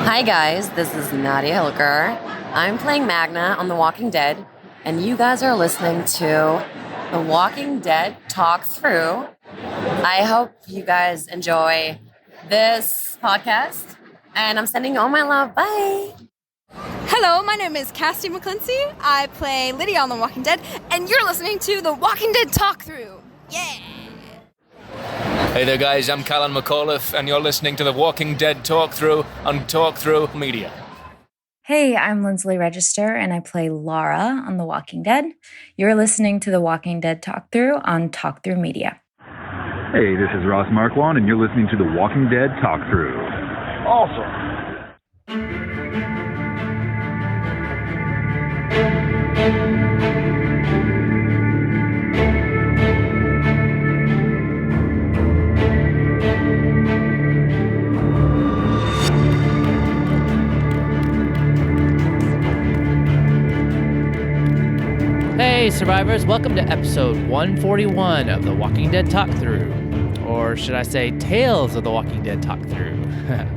Hi guys, this is Nadia Hilliker. I'm playing Magna on The Walking Dead, and you guys are listening to The Walking Dead Talk Through. I hope you guys enjoy this podcast, and I'm sending you all my love. Bye! Hello, my name is Cassie McClincy. I play Lydia on The Walking Dead, and you're listening to The Walking Dead Talk Through. Yeah! Hey there guys, I'm Callan McAuliffe and you're listening to The Walking Dead Talk Through on Talk Through Media. Hey, I'm Lindsley Register and I play Lara on The Walking Dead. You're listening to The Walking Dead Talk Through on Talk Through Media. Hey, this is Ross Marquand and you're listening to The Walking Dead Talk Through. Awesome. Hey survivors, welcome to episode 141 of The Walking Dead Talk Through. Or should I say Tales of The Walking Dead Talk Through.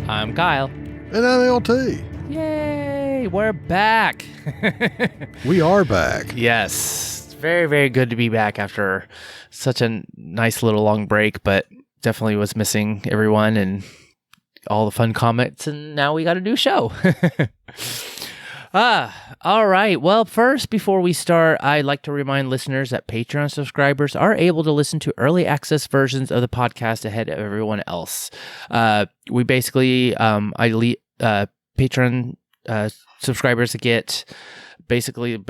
I'm Kyle. And I'm LT. Yay, we're back. We are back. Yes, it's very, very good to be back after such a nice little long break, but definitely was missing everyone and all the fun comments, and now we got a new show. All right. Well, first, before we start, I'd like to remind listeners that Patreon subscribers are able to listen to early access versions of the podcast ahead of everyone else. We basically, Patreon subscribers get basically an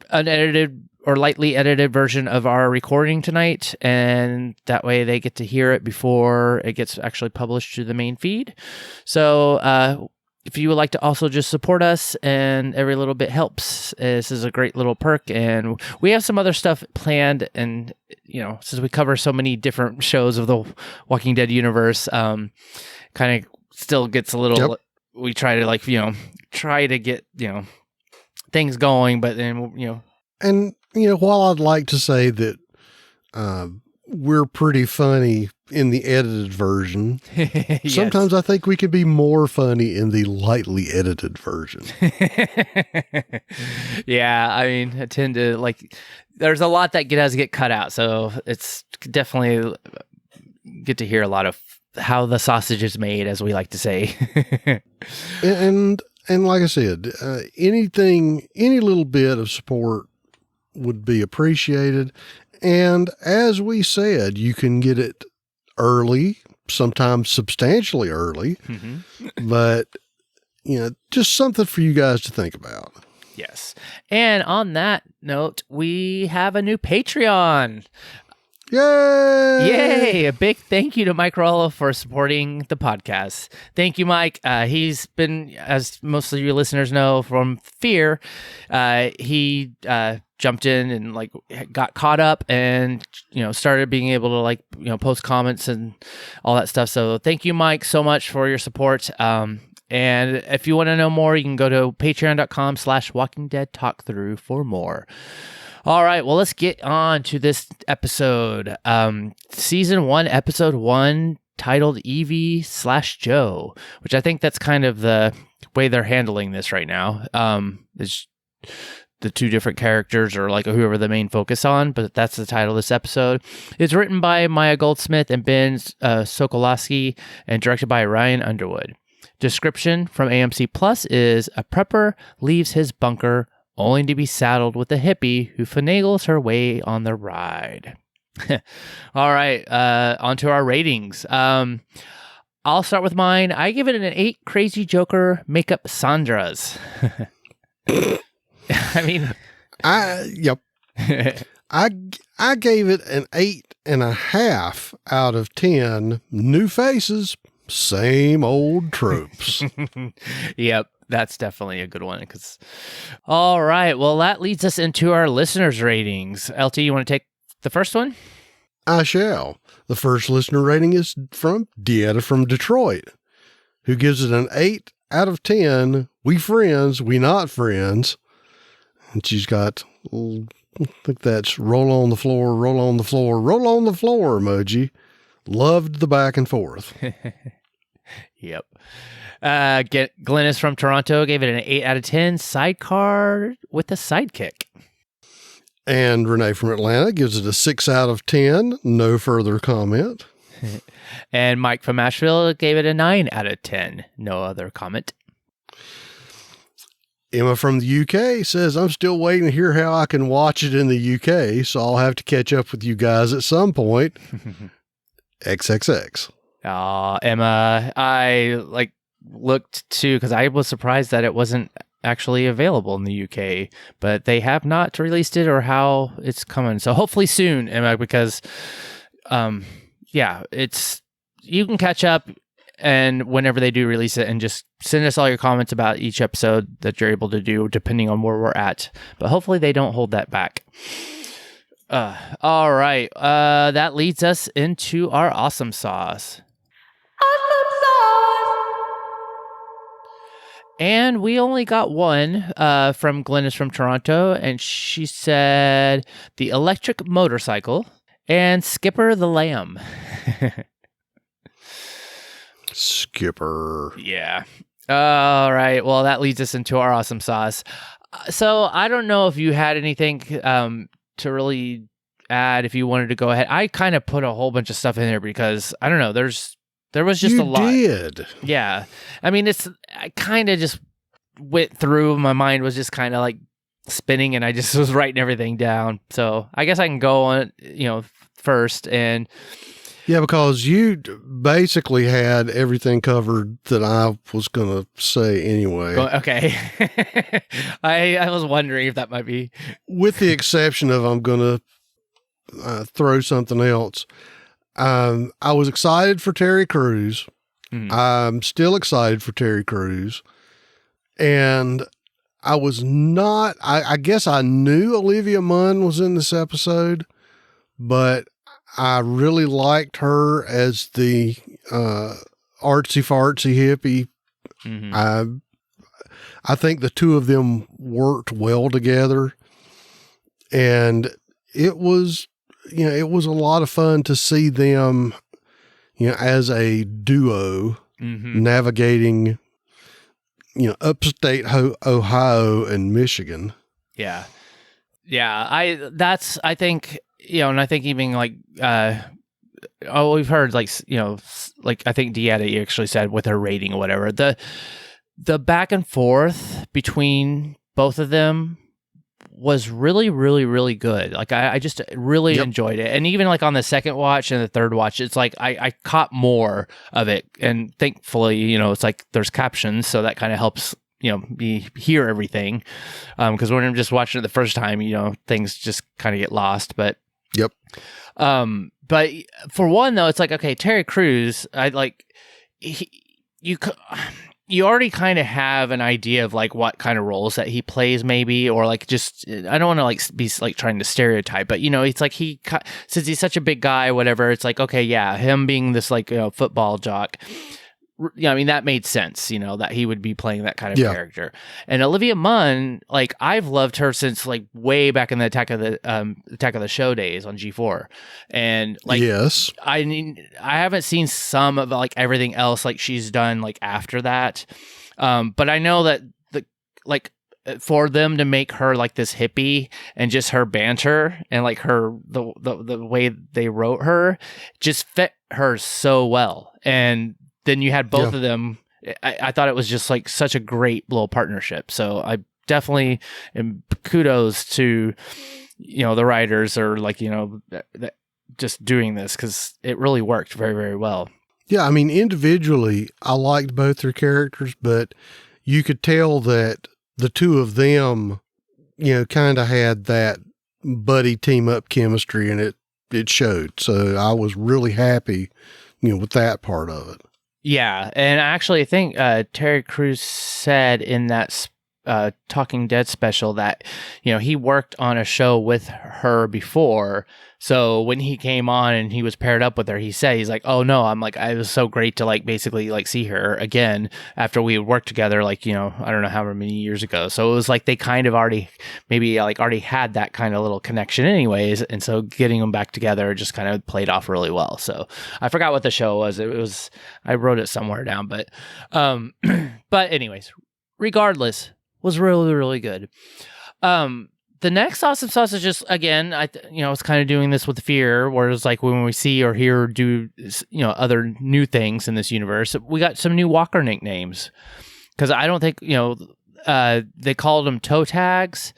unedited or lightly edited version of our recording tonight, and that way they get to hear it before it gets actually published to the main feed. So, if you would like to also just support us, and every little bit helps, this is a great little perk. And we have some other stuff planned. And, you know, since we cover so many different shows of the Walking Dead universe, kind of still gets a little, we try to try to get, things going, but then, And, while I'd like to say that we're pretty funny in the edited version, yes. Sometimes I think we could be more funny in the lightly edited version. Yeah, I mean, I tend to there's a lot that has to get cut out, so it's definitely get to hear a lot of how the sausage is made, as we like to say. and like I said, any little bit of support would be appreciated. And as we said, you can get it early, sometimes substantially early, but, just something for you guys to think about. Yes. And on that note, we have a new Patreon. Yay! Yay! A big thank you to Mike Rollo for supporting the podcast. Thank you, Mike. He's been, as most of you listeners know from Fear, he jumped in and got caught up and started being able to post comments and all that stuff. So thank you, Mike, so much for your support. And if you want to know more, you can go to patreon.com/walkingdeadtalkthrough for more. All right, well, let's get on to this episode. Season 1, episode 1, titled Evie/Joe, which I think that's kind of the way they're handling this right now. It's the two different characters, or whoever the main focus on, but that's the title of this episode. It's written by Maya Goldsmith and Ben Sokolowski and directed by Ron Underwood. Description from AMC Plus is: a prepper leaves his bunker only to be saddled with a hippie who finagles her way on the ride. All right, on to our ratings. I'll start with mine. I give it an 8 Crazy Joker makeup Sandras. I mean, I gave it an 8.5 out of 10. New faces, same old tropes. Yep. That's definitely a good one. All right. Well, that leads us into our listeners' ratings. LT, you want to take the first one? I shall. The first listener rating is from Dieta from Detroit, who gives it an 8 out of 10. We friends, we not friends. And she's got, I think that's roll on the floor, roll on the floor, roll on the floor emoji. Loved the back and forth. Yep. Glennis from Toronto gave it an 8 out of 10. Sidecar with a sidekick. And Renee from Atlanta gives it a 6 out of 10. No further comment. And Mike from Asheville gave it a 9 out of 10. No other comment. Emma from the UK says, I'm still waiting to hear how I can watch it in the UK, so I'll have to catch up with you guys at some point. XXX. Emma, I looked too, because I was surprised that it wasn't actually available in the UK, but they have not released it or how it's coming. So hopefully soon, Emma, because you can catch up and whenever they do release it, and just send us all your comments about each episode that you're able to do, depending on where we're at. But hopefully they don't hold that back. All right. That leads us into our awesome sauce. And we only got one from Glennis from Toronto, and she said the electric motorcycle and Skipper the Lamb. Skipper. Yeah. All right. Well, that leads us into our awesome sauce. So I don't know if you had anything to really add, if you wanted to go ahead. I kind of put a whole bunch of stuff in there because I don't know. There was just a lot. You did. Yeah. I mean, I kind of just went through. My mind was just kind of like spinning, and I just was writing everything down. So I guess I can go on, first. And yeah, because you basically had everything covered that I was going to say anyway. Okay. I was wondering if that might be. With the exception of I'm going to throw something else. I was excited for Terry Crews. Mm-hmm. I'm still excited for Terry Crews. And I was not, I guess I knew Olivia Munn was in this episode, but I really liked her as the artsy fartsy hippie. Mm-hmm. I think the two of them worked well together, and it was a lot of fun to see them, as a duo navigating, upstate Ohio and Michigan. Yeah. Yeah. I think, and I think even like, we've heard like I think Deanna actually said with her rating or whatever, the back and forth between both of them was really, really, really good. Like I just really enjoyed it. And even like on the second watch and the third watch, it's like I caught more of it. And thankfully, it's like there's captions, so that kind of helps, me hear everything. Because when I'm just watching it the first time, things just kind of get lost. But yep. But for one though, it's like, okay, Terry Crews, you already kind of have an idea of like what kind of roles that he plays, maybe, or like just, I don't want to like be like trying to stereotype, but it's like since he's such a big guy, whatever, it's like, okay, yeah, him being this like football jock, I mean, that made sense, that he would be playing that kind of character. And Olivia Munn, like I've loved her since like way back in the Attack of the Show days on G4, and like yes, I haven't seen some of like everything else like she's done like after that, but I know that for them to make her like this hippie and just her banter and like the way they wrote her just fit her so well. And then you had both of them. I thought it was just like such a great little partnership. So I definitely am kudos to, the writers or like, just doing this, because it really worked very, very well. Yeah. I mean, individually, I liked both their characters, but you could tell that the two of them, kind of had that buddy team up chemistry, and it showed. So I was really happy, with that part of it. Yeah, and actually, I think Terry Crews said in that Talking Dead special that, he worked on a show with her before. So when he came on and he was paired up with her, he's like, oh no, it was so great to basically see her again after we had worked together, I don't know however many years ago. So it was like they kind of already had that kind of little connection anyways. And so getting them back together just kind of played off really well. So I forgot what the show was. I wrote it somewhere down, but anyways, regardless, was really, really good. The next Awesome Sauce is just, again, it's kind of doing this with Fear, whereas when we see or hear or do, other new things in this universe, we got some new Walker nicknames. Because I don't think, they called them toe tags.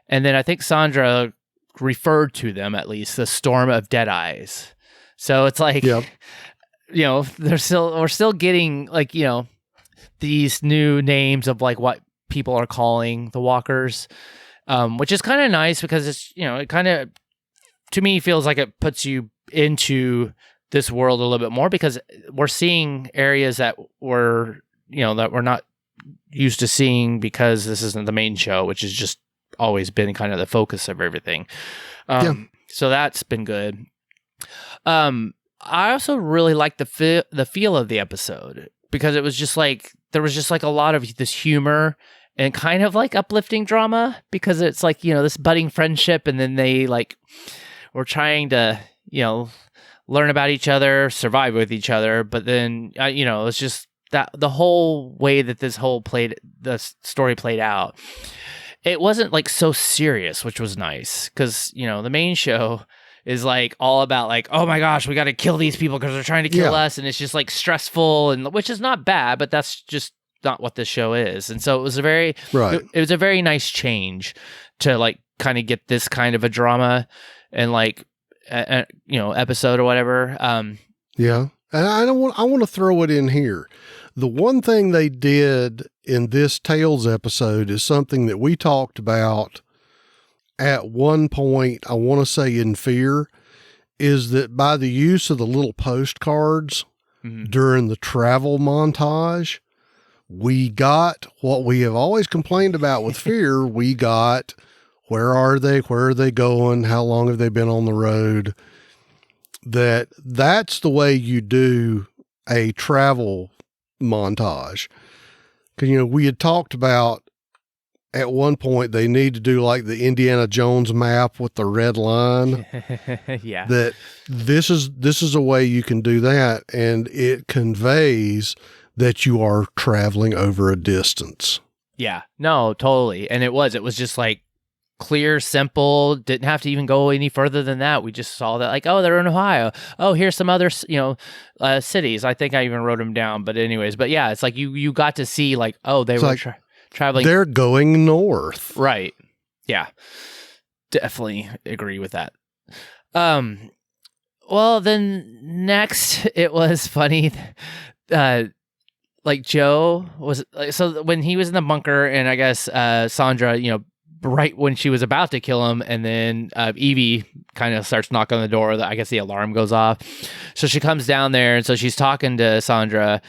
And then I think Sandra referred to them, at least, the Storm of Dead Eyes. So it's yep. we're still getting, these new names of what people are calling the Walkers. Which is kind of nice because it's, it kind of, to me, feels like it puts you into this world a little bit more because we're seeing areas that we're not used to seeing because this isn't the main show, which has just always been kind of the focus of everything. So that's been good. I also really liked the feel of the episode because it was just there was just a lot of this humor and kind of uplifting drama because it's this budding friendship, and then they were trying to learn about each other, survive with each other, but then it's just that the whole way that the story played out, it wasn't so serious, which was nice because the main show is all about oh my gosh, we got to kill these people because they're trying to kill us, and it's just stressful, and which is not bad, but that's just not what this show is. And so it was a very nice change to kind of get this kind of a drama and episode or whatever. And I want to throw it in here. The one thing they did in this Tales episode is something that we talked about at one point, I want to say in Fear, is that by the use of the little postcards during the travel montage, we got what we have always complained about with Fear. We got, where are they? Where are they going? How long have they been on the road? That's the way you do a travel montage. Because, we had talked about at one point they need to do the Indiana Jones map with the red line. Yeah. That this is a way you can do that, and it conveys that you are traveling over a distance. Yeah, no, totally. And it was just clear, simple, didn't have to even go any further than that. We just saw that oh, they're in Ohio. Oh, here's some other, cities. I think I even wrote them down, but anyways, but yeah, it's you got to see oh, they were traveling. They're going north. Right. Yeah, definitely agree with that. Well, then next it was funny. Joe was so when he was in the bunker, and I guess Sandra, right when she was about to kill him, and then Evie kind of starts knocking on the door. I guess the alarm goes off, so she comes down there, and so she's talking to Sandra,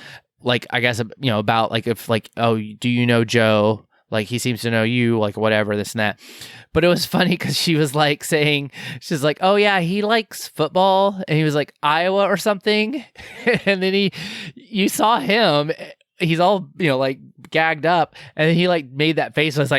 I guess about if oh, do you know Joe? He seems to know you, whatever, this and that. But it was funny because she was saying, she's oh yeah, he likes football, and he was Iowa or something. And then you saw him, he's all, gagged up, and then he made that face. I was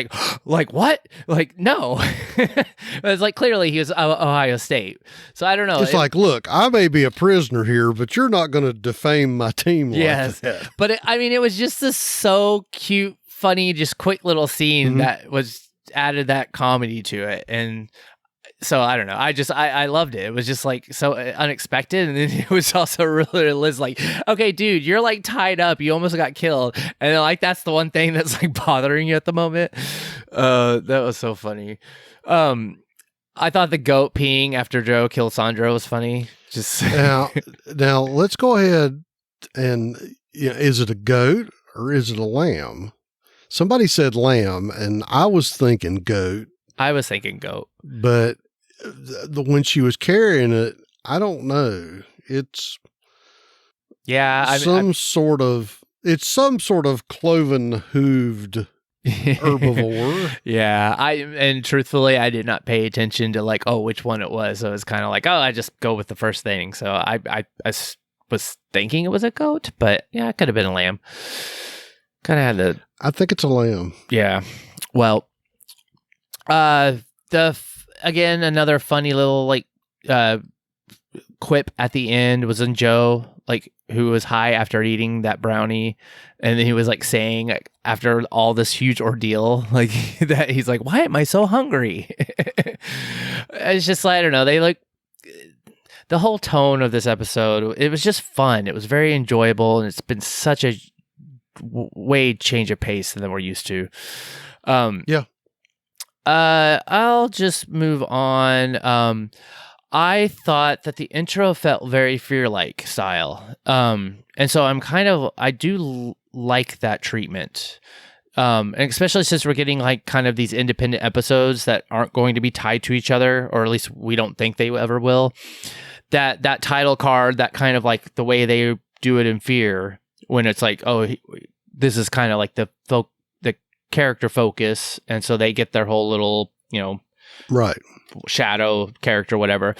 what? No. It was clearly he was Ohio State. So I don't know. It's look, I may be a prisoner here, but you're not going to defame my team. Yes. That. But it was just this so cute, funny, just quick little scene that was added that comedy to it. And so I don't know, I loved it. It was just so unexpected, and then it was also really Liz okay dude, you're tied up, you almost got killed, and then that's the one thing that's bothering you at the moment. That was so funny. I thought the goat peeing after Joe killed Sandra was funny. Just now let's go ahead and is it a goat or is it a lamb? Somebody said lamb, and I was thinking goat. I was thinking goat. But when she was carrying it, I don't know. It's some sort of cloven hooved herbivore. Yeah, and truthfully, I did not pay attention to like, oh, which one it was. So it was kind of like, oh, I just go with the first thing. So I was thinking it was a goat, but yeah, it could have been a lamb. Kind of had the. I think it's a lamb. Yeah. Well, again, another funny little like quip at the end was in Joe, like who was high after eating that brownie, and then he was like saying after all this huge ordeal, like that he's like, "Why am I so hungry?" It's just like, I don't know. They like the whole tone of this episode. It was just fun. It was very enjoyable, and it's been such a way change of pace than we're used to. Yeah. I'll just move on. I thought that the intro felt very Fear-like style. And so I do like that treatment. And especially since we're getting like kind of these independent episodes that aren't going to be tied to each other, or at least we don't think they ever will. That title card, that kind of like the way they do it in Fear, when it's like, oh, this is kind of like the character focus, and so they get their whole little, right, shadow character, whatever.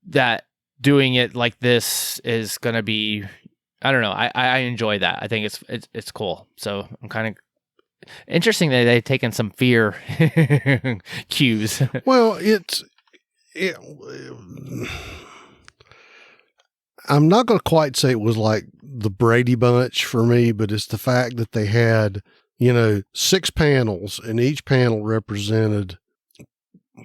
That doing it like this is gonna be, I don't know. I enjoy that. I think it's cool. So I'm kind of interesting that they've taken some Fear cues. Well, I'm not going to quite say it was like the Brady Bunch for me, but it's the fact that they had, 6 panels, and each panel represented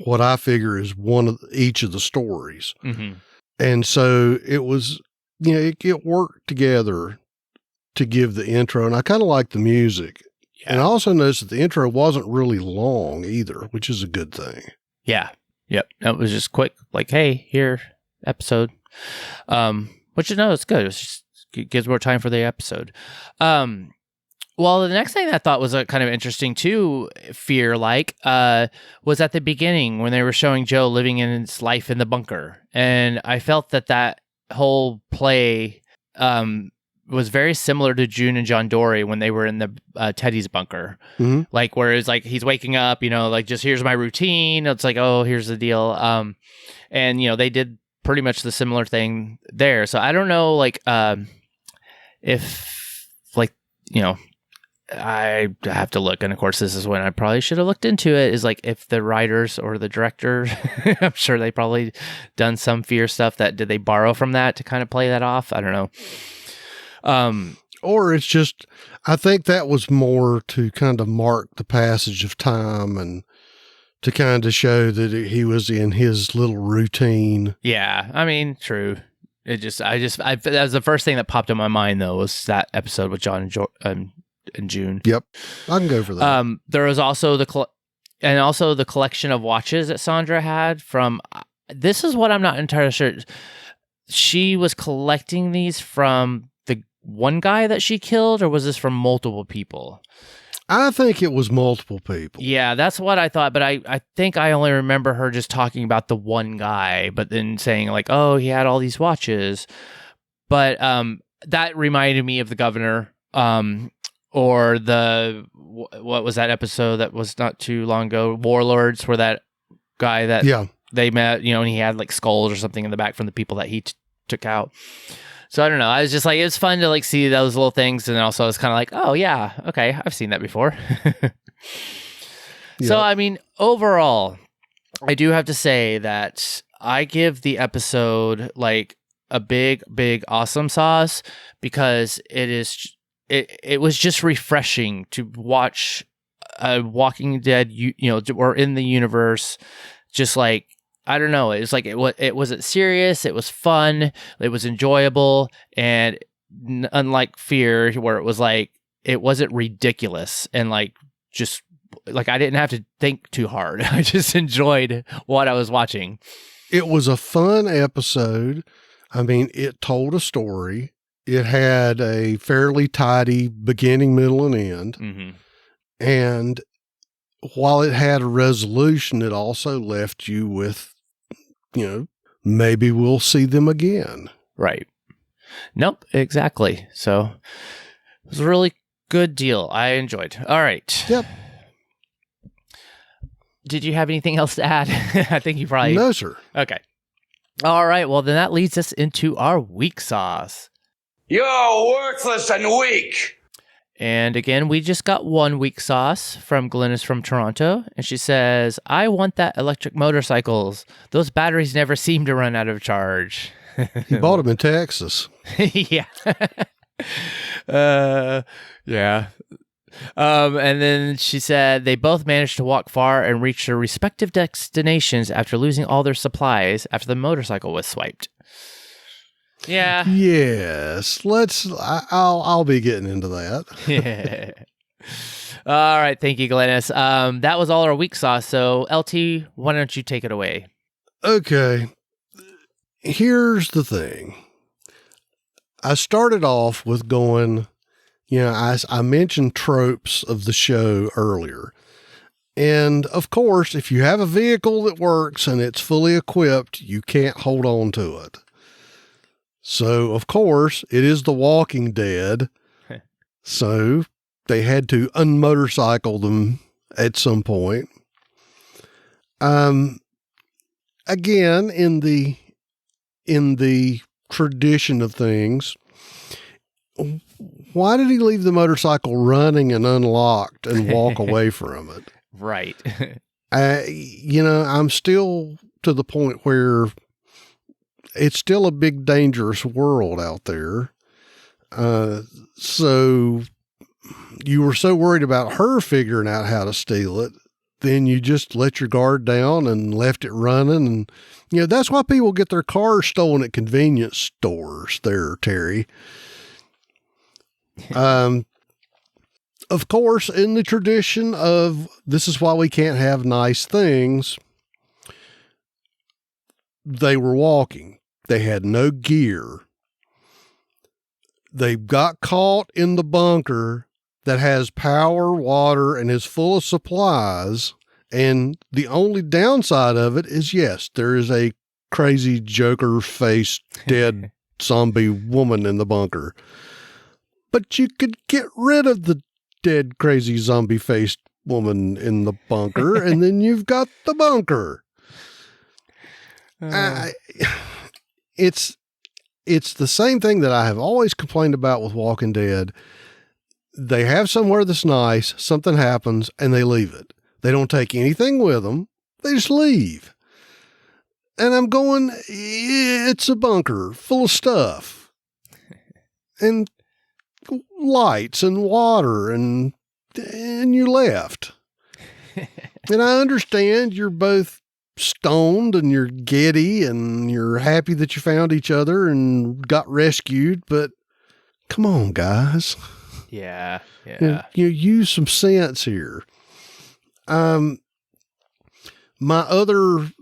what I figure is one of each of the stories. Mm-hmm. And so it was, it worked together to give the intro, and I kind of like the music. Yeah. And I also noticed that the intro wasn't really long either, which is a good thing. Yeah. Yep. That was just quick, like, hey, here, episode. Which, it's good. It just gives more time for the episode. Well, the next thing that I thought was kind of interesting too, Fear-like, was at the beginning when they were showing Joe living in his life in the bunker. And I felt that whole play was very similar to June and John Dory when they were in the Teddy's bunker. Mm-hmm. Like, whereas like he's waking up, like just here's my routine. It's like, oh, here's the deal. And they did pretty much the similar thing there. So I don't know, like, if like, I have to look, and of course this is when I probably should have looked into it, is like if the writers or the director, I'm sure they probably done some Fear stuff. Did they borrow from that to kind of play that off? I don't know. Or it's just, I think that was more to kind of mark the passage of time and to kind of show that he was in his little routine. Yeah, I mean, true. That was the first thing that popped in my mind though, was that episode with John and June. Yep, I can go for that. There was also the collection of watches that Sandra had from. This is what I'm not entirely sure. She was collecting these from the one guy that she killed, or was this from multiple people? I think it was multiple people. Yeah, that's what I thought, but I think I only remember her just talking about the one guy, but then saying like, oh, he had all these watches. But that reminded me of the governor. Or what was that episode that was not too long ago? Warlords, where that guy that they met, and he had like skulls or something in the back from the people that he took out. So I don't know. I was just like, it's fun to like see those little things, and also I was kind of like, oh yeah, okay, I've seen that before. So I mean, overall, I do have to say that I give the episode like a big awesome sauce, because it was just refreshing to watch a Walking Dead, or in the universe, just like, I don't know. It was like, it wasn't serious. It was fun. It was enjoyable. And unlike Fear, where it was like, it wasn't ridiculous. And like, just like, I didn't have to think too hard. I just enjoyed what I was watching. It was a fun episode. I mean, it told a story. It had a fairly tidy beginning, middle, and end. Mm-hmm. And while it had a resolution, it also left you with, maybe we'll see them again. Right. Nope, exactly. So it was really Good deal. I enjoyed. All right. Yep. Did you have anything else to add? I think you probably... No, sir. Okay. All right. Well, then that leads us into our weak sauce. You're worthless and weak. And again, we just got one weak sauce from Glennis from Toronto. And she says, I want that electric motorcycles. Those batteries never seem to run out of charge. He bought them in Texas. Yeah. Yeah. And then she said they both managed to walk far and reach their respective destinations after losing all their supplies after the motorcycle was swiped. Yeah. Yes. I'll be getting into that. Yeah. All right. Thank you, Glennis. That was all our weak sauce. So LT, why don't you take it away? Okay. Here's the thing. I started off with going, I mentioned tropes of the show earlier. And of course, if you have a vehicle that works and it's fully equipped, you can't hold on to it. So, of course, it is The Walking Dead. So they had to unmotorcycle them at some point. Again, in the tradition of things, why did he leave the motorcycle running and unlocked and walk away from it? Right. I'm still to the point where it's still a big, dangerous world out there. So you were so worried about her figuring out how to steal it, then you just let your guard down and left it running. And, that's why people get their cars stolen at convenience stores there, Terry. Of course, in the tradition of this is why we can't have nice things, they were walking. They had no gear. They got caught in the bunker that has power, water, and is full of supplies. And the only downside of it is, yes, there is a crazy Joker-faced dead zombie woman in the bunker. But you could get rid of the dead, crazy zombie-faced woman in the bunker, and then you've got the bunker. It's the same thing that I have always complained about with Walking Dead. They have somewhere that's nice, something happens, and they leave it. They don't take anything with them. They just leave. And I'm going, it's a bunker full of stuff. And lights and water, and you left. And I understand you're both stoned and you're giddy and you're happy that you found each other and got rescued, but come on, guys. Yeah. You use some sense here. One of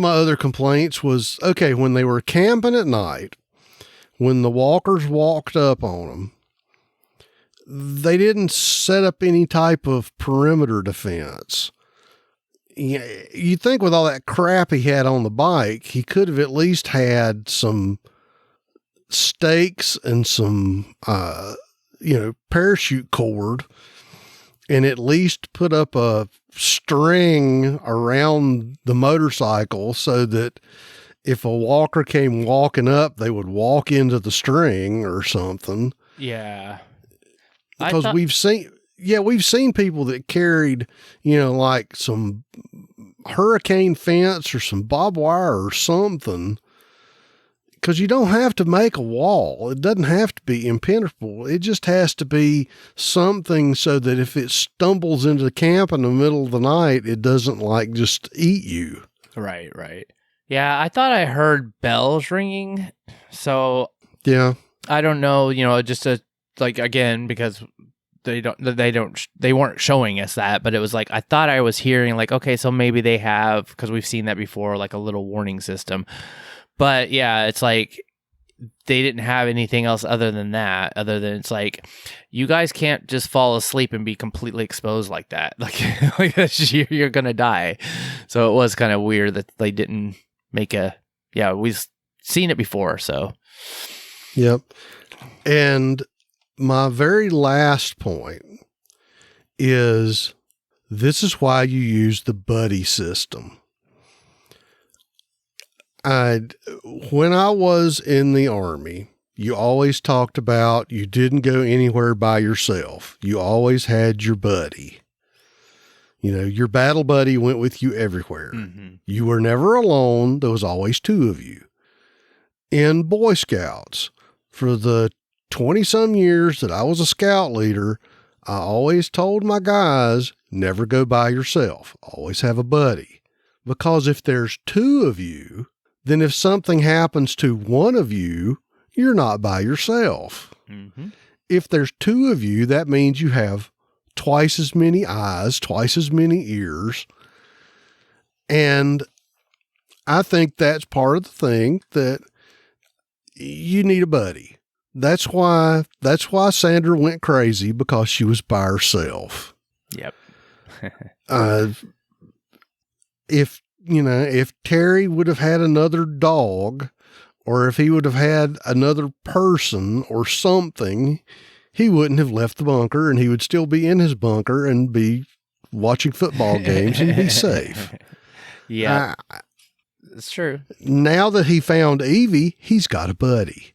my other complaints was, okay, when they were camping at night, when the walkers walked up on them, they didn't set up any type of perimeter defense. You think with all that crap he had on the bike, he could have at least had some stakes and some, parachute cord, and at least put up a string around the motorcycle so that if a walker came walking up, they would walk into the string or something. Yeah. Because we've seen people that carried, like some hurricane fence or some barbed wire or something. Because you don't have to make a wall. It doesn't have to be impenetrable. It just has to be something so that if it stumbles into the camp in the middle of the night, it doesn't just eat you. Right. Yeah, I thought I heard bells ringing. So yeah, I don't know, just again, because they weren't showing us that, but it was I thought I was hearing okay, so maybe they have, because we've seen that before, a little warning system. But yeah, it's they didn't have anything else other than that, it's you guys can't just fall asleep and be completely exposed like that. You're going to die. So it was kind of weird that they didn't make we've seen it before. So. Yep. And my very last point is this is why you use the buddy system. When I was in the Army, you always talked about you didn't go anywhere by yourself. You always had your buddy. You know, your battle buddy went with you everywhere. Mm-hmm. You were never alone. There was always two of you. In Boy Scouts, for the 20-some years that I was a scout leader, I always told my guys, never go by yourself. Always have a buddy. Because if there's two of you, then if something happens to one of you, you're not by yourself. Mm-hmm. If there's two of you, that means you have twice as many eyes, twice as many ears. And I think that's part of the thing, that you need a buddy. That's why Sandra went crazy, because she was by herself. Yep. If Terry would have had another dog, or if he would have had another person or something, he wouldn't have left the bunker, and he would still be in his bunker and be watching football games and be safe. Yeah, it's true. Now that he found Evie, he's got a buddy.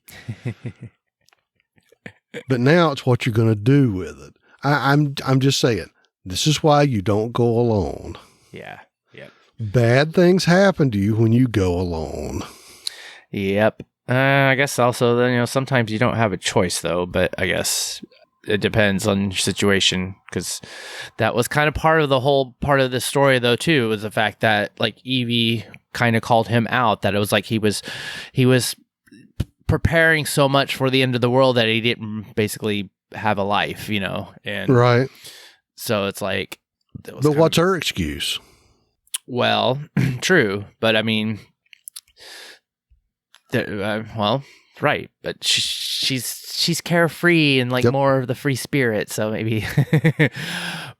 But now it's what you're going to do with it. I'm just saying, this is why you don't go alone. Yeah. Yep. Bad things happen to you when you go alone. Yep. I guess also then, sometimes you don't have a choice though, but I guess it depends on your situation, because that was kind of part of the story though too, was the fact that like Evie kind of called him out, that it was like he was preparing so much for the end of the world that he didn't basically have a life, and right. So it's like, but what's her excuse? Well, true, but I mean, right, but she's carefree and like more of the free spirit, so maybe.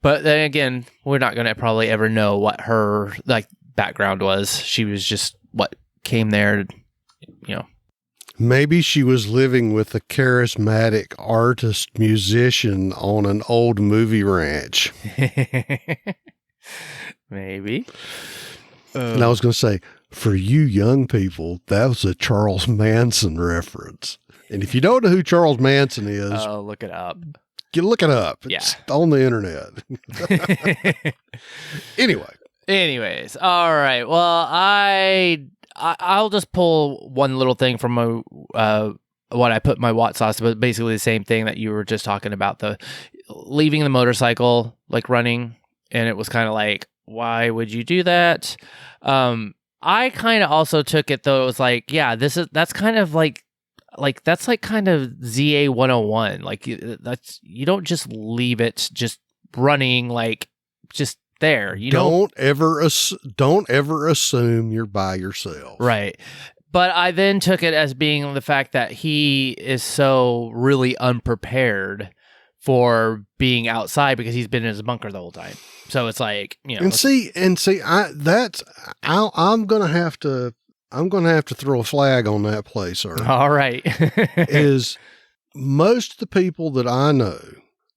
But then again, we're not going to probably ever know what her like background was. She was just what came there, Maybe she was living with a charismatic artist musician on an old movie ranch. Maybe. And I was going to say, for you young people, that was a Charles Manson reference. And if you don't know who Charles Manson is, look it up. You look it up. It's on the internet. Anyways, all right. Well, I'll just pull one little thing from my what I put in my Watt sauce, but basically the same thing that you were just talking about, the leaving the motorcycle, like running, and it was kind of like, why would you do that? I kind of also took it though. It was like, that's kind of like that's like kind of ZA 101. Like you don't just leave it just running, like just there. You don't ever assume you're by yourself. Right. But I then took it as being the fact that he is so really unprepared for being outside because he's been in his bunker the whole time. So it's like, I'm going to have to throw a flag on that place, sir. All right. Is most of the people that I know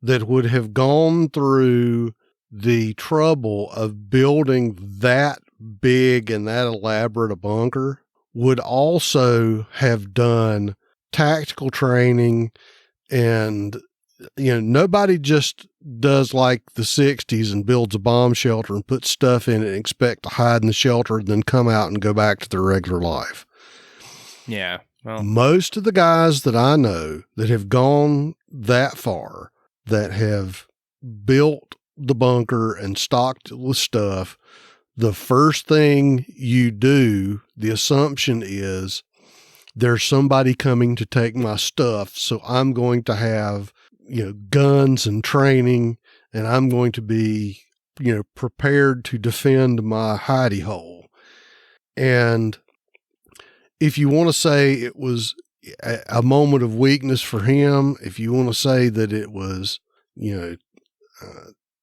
that would have gone through the trouble of building that big and that elaborate a bunker would also have done tactical training, and nobody just does like the 60s and builds a bomb shelter and puts stuff in it and expect to hide in the shelter and then come out and go back to their regular life. Yeah. Well, most of the guys that I know that have gone that far, that have built the bunker and stocked with stuff, the first thing you do, the assumption is there's somebody coming to take my stuff. So I'm going to have, guns and training, and I'm going to be, prepared to defend my hidey hole. And if you want to say it was a moment of weakness for him, if you want to say that it was,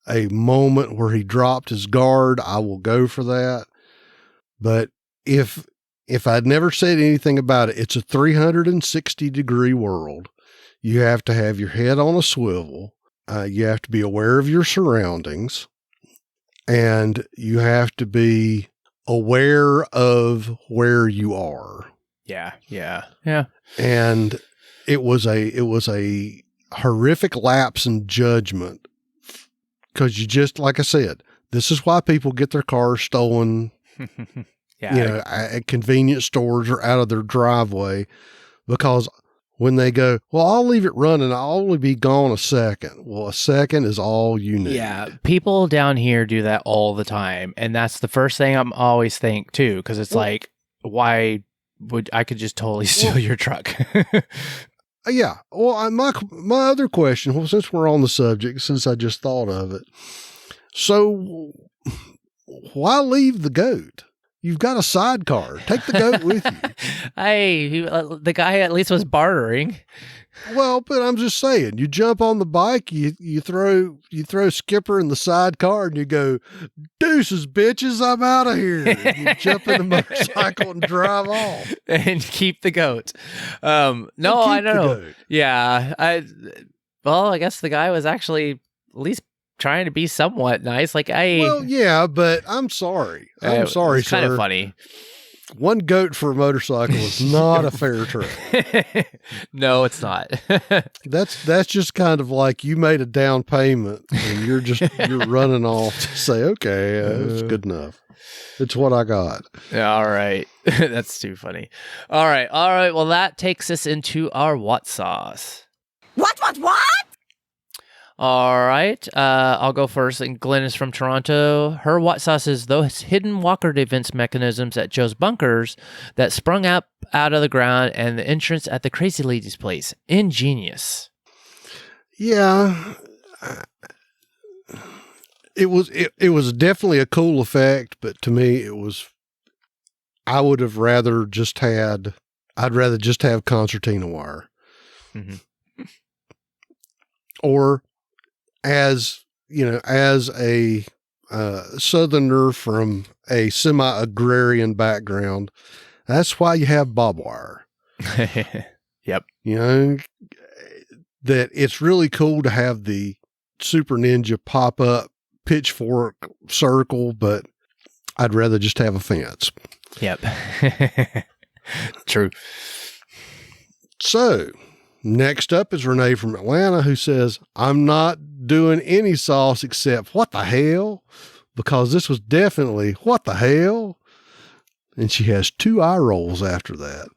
a moment where he dropped his guard, I will go for that. But if I'd never said anything about it, it's a 360-degree world. You have to have your head on a swivel. You have to be aware of your surroundings, and you have to be aware of where you are. Yeah. And it was a horrific lapse in judgment, because you just, like I said, this is why people get their cars stolen, at convenience stores or out of their driveway, because when they go, well, I'll leave it running, I'll only be gone a second. Well, a second is all you need. Yeah, people down here do that all the time, and that's the first thing I'm always think too, because it's like, why would I could just totally steal your truck? Yeah. Well, my other question, well, since we're on the subject, since I just thought of it, so why leave the goat? You've got a sidecar. Take the goat with you. Hey, the guy at least was bartering. Well, but I'm just saying, you jump on the bike, you throw Skipper in the sidecar, and you go, deuces, bitches, I'm out of here. And you jump in the motorcycle and drive off. And keep the goat. No, I don't know. Goat. Yeah. I guess the guy was actually at least trying to be somewhat nice. Well, yeah, but I'm sorry. I'm sorry, it's kind sir. of funny. One goat for a motorcycle is not a fair trade. No, it's not. That's just kind of like you made a down payment and you're running off to say, okay, it's good enough. It's what I got. Yeah, all right. That's too funny. All right. Well, that takes us into our what sauce. What? All right. I'll go first. And Glenn is from Toronto. Her what sauce is those hidden walker defense mechanisms at Joe's bunkers that sprung up out of the ground and the entrance at the Crazy Lady's place. Ingenious. Yeah. It was definitely a cool effect, but to me I'd rather just have concertina wire. Mm-hmm. Or as a Southerner from a semi-agrarian background, that's why you have bob wire. Yep. That it's really cool to have the Super Ninja pop-up pitchfork circle, but I'd rather just have a fence. Yep. True. So, next up is Renee from Atlanta, who says, I'm not doing any sauce except what the hell, because this was definitely what the hell. And she has 2 eye rolls after that.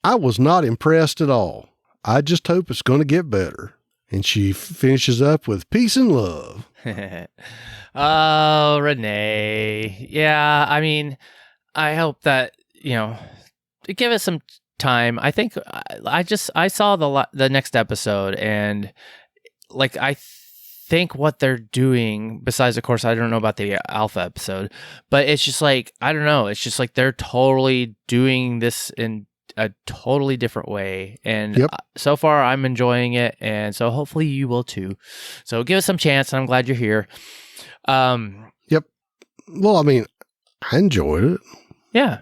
I was not impressed at all. I just hope it's going to get better. And she finishes up with peace and love. Oh, Renee. Yeah, I mean, I hope that, give it some time. I think I saw the next episode, and I think what they're doing, besides, of course, I don't know about the alpha episode, but it's just I don't know. It's just they're totally doing this in a totally different way. And so far I'm enjoying it. And so hopefully you will too. So give us some chance. And I'm glad you're here. Yep. Well, I mean, I enjoyed it. Yeah.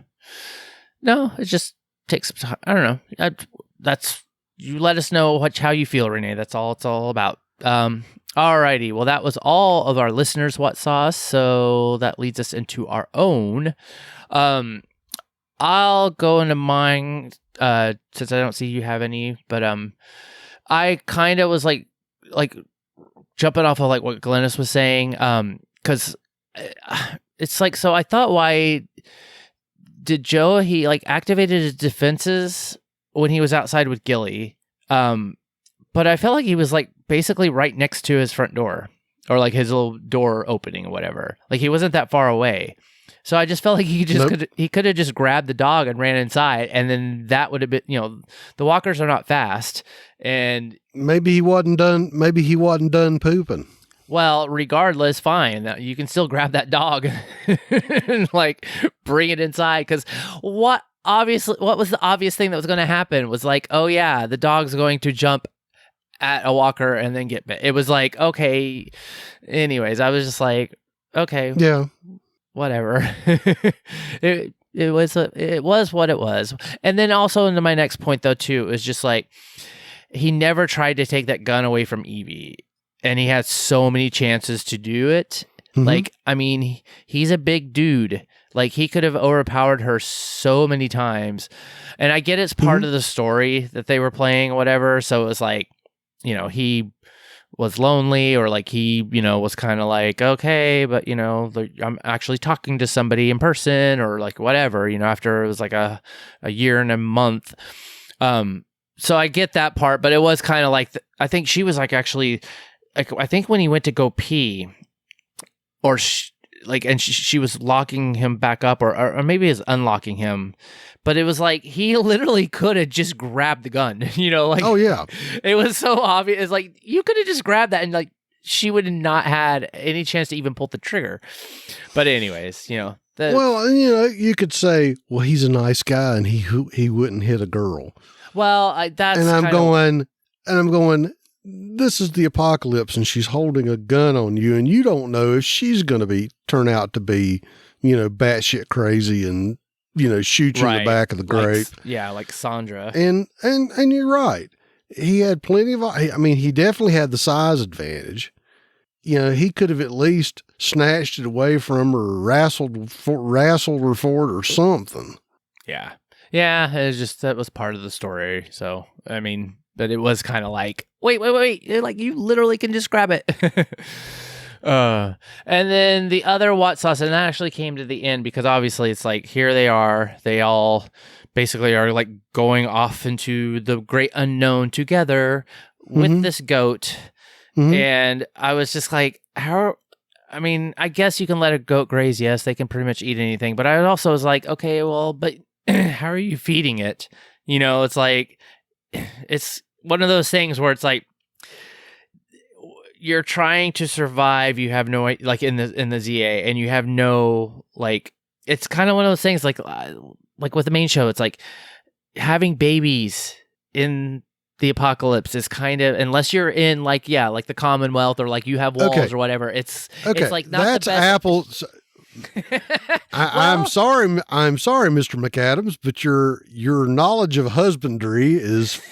No, it just takes some time. I don't know. That's you let us know how you feel, Renee. That's all it's all about. Alrighty. Well, that was all of our listeners' what sauce. So that leads us into our own. I'll go into mine, since I don't see you have any, but, I kind of was like jumping off of what Glennis was saying. Cause it's so I thought, why did Joe, he activated his defenses when he was outside with Gilly. But I felt like he was basically right next to his front door, or his little door opening or whatever. He wasn't that far away. So I just felt like he could have just grabbed the dog and ran inside, and then that would have been, the walkers are not fast, and maybe he wasn't done. Maybe he wasn't done pooping. Well, regardless, fine. You can still grab that dog and bring it inside. Because what was the obvious thing that was going to happen was oh yeah, the dog's going to jump at a walker and then get bit. It was okay. Anyways, I was just okay. Yeah. Whatever. it was what it was. And then also into my next point though too, is just he never tried to take that gun away from Evie, and he had so many chances to do it. Mhm. Like, I mean, he's a big dude. Like, he could have overpowered her so many times. And I get it's part of the story that they were playing or whatever. So it was like, you know, he was lonely, or like he, you know, was kind of like, okay, but, you know, I'm actually talking to somebody in person, or like whatever, you know, after it was like a year and a month. So I get that part, but it was kind of like, I think she was like, actually, like, I think when he went to go pee, or she was locking him back up, or maybe it's unlocking him, but it was like he literally could have just grabbed the gun, you know, like, Oh yeah. it was so obvious. It's like, you could have just grabbed that, and like she would have not had any chance to even pull the trigger. But anyways, you know, Well, you know, you could say, well, he's a nice guy and he wouldn't hit a girl. well, that's And I'm kind of- going, this is the apocalypse, and she's holding a gun on you, and you don't know if she's going to turn out to be, you know, batshit crazy and, you know, shoot you in the back of the grape. Like Sandra. And you're right. He had plenty of, I mean, he definitely had the size advantage. You know, he could have at least snatched it away from her, or rassled her for it or something. Yeah. Yeah. It was just, that was part of the story. So, I mean, but it was kind of like, wait. Like, you literally can just grab it. And then the other Watt sauce, and that actually came to the end, because obviously it's like, here they are. They all basically are like going off into the great unknown together with this goat. Mhm. And I was just like, I mean, I guess you can let a goat graze. Yes, they can pretty much eat anything. But I also was like, okay, well, but how are you feeding it? You know, it's like, it's one of those things where it's like, you're trying to survive. You have no, like in the ZA, and you have no, like, it's kind of one of those things like with the main show, it's like having babies in the apocalypse is kind of, unless you're in like the Commonwealth, or like you have walls or whatever, it's like not that's the best. apples. I'm sorry, Mr. McAdams, but your knowledge of husbandry is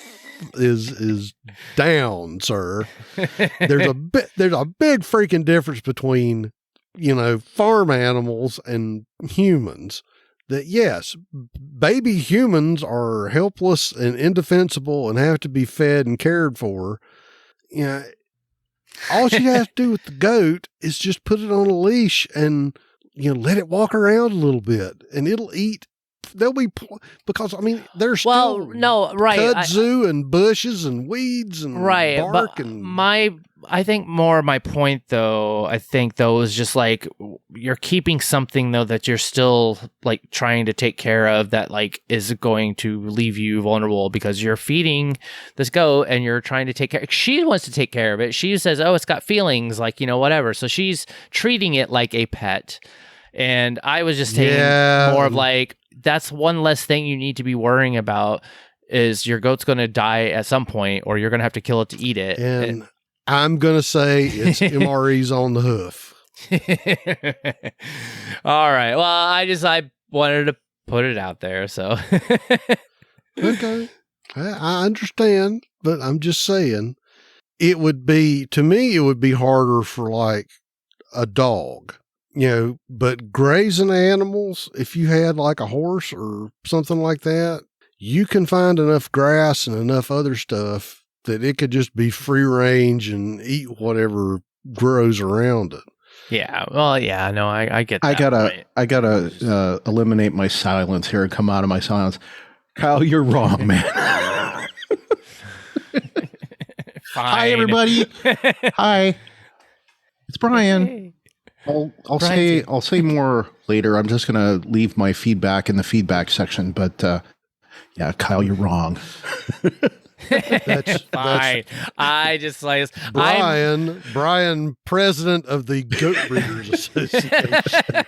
down, sir. There's a big freaking difference between, you know, farm animals and humans. That yes, baby humans are helpless and indefensible and have to be fed and cared for. You know, all she has to do with the goat is just put it on a leash and, you know, let it walk around a little bit, and it'll eat. They'll be, because I mean, there's still kudzu and bushes and weeds and bark, but and I think more my point though, is just like, you're keeping something though that you're still like trying to take care of, that like is going to leave you vulnerable, because you're feeding this goat and you're trying to take care. She wants to take care of it. She says, oh, it's got feelings, like, you know, whatever. So she's treating it like a pet. And I was just taking more of like, that's one less thing you need to be worrying about, is your goat's going to die at some point, or you're going to have to kill it to eat it. And I'm going to say it's MREs on the hoof. All right. Well, I wanted to put it out there. So, Okay. I understand, but I'm just saying, to me, it would be harder for like a dog. You know, but grazing animals, if you had like a horse or something like that, you can find enough grass and enough other stuff that it could just be free range and eat whatever grows around it. Yeah. Well, yeah, no, I get that. I gotta eliminate my silence here and come out of my silence. Kyle, you're wrong, man. Fine. Hi, everybody. Hi. It's Brian. Hey. I'll say more later. I'm just going to leave my feedback in the feedback section, but yeah, Kyle, you're wrong. That's fine. I just like Brian, president of the Goat Breeders Association.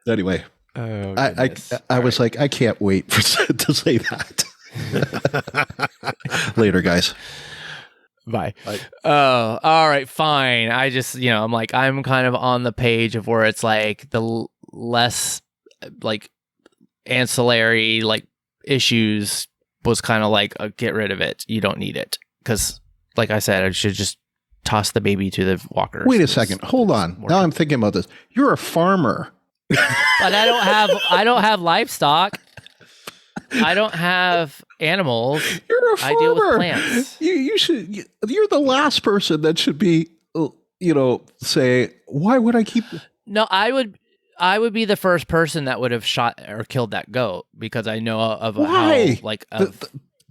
Anyway, I was like, I can't wait to say that. Later, guys. Bye. Oh, all right, fine. I just, you know, I'm like, I'm kind of on the page of where it's like the less like ancillary like issues was kind of like, get rid of it. You don't need it. Because, like I said, I should just toss the baby to the walkers. Wait a second. Hold on. Now I'm thinking about this. You're a farmer. But I don't have livestock. I don't have animals. You're a farmer. I deal with plants. You're the last person that should be, say, why would I keep? No, I would be the first person that would have shot or killed that goat because I know of why? How like the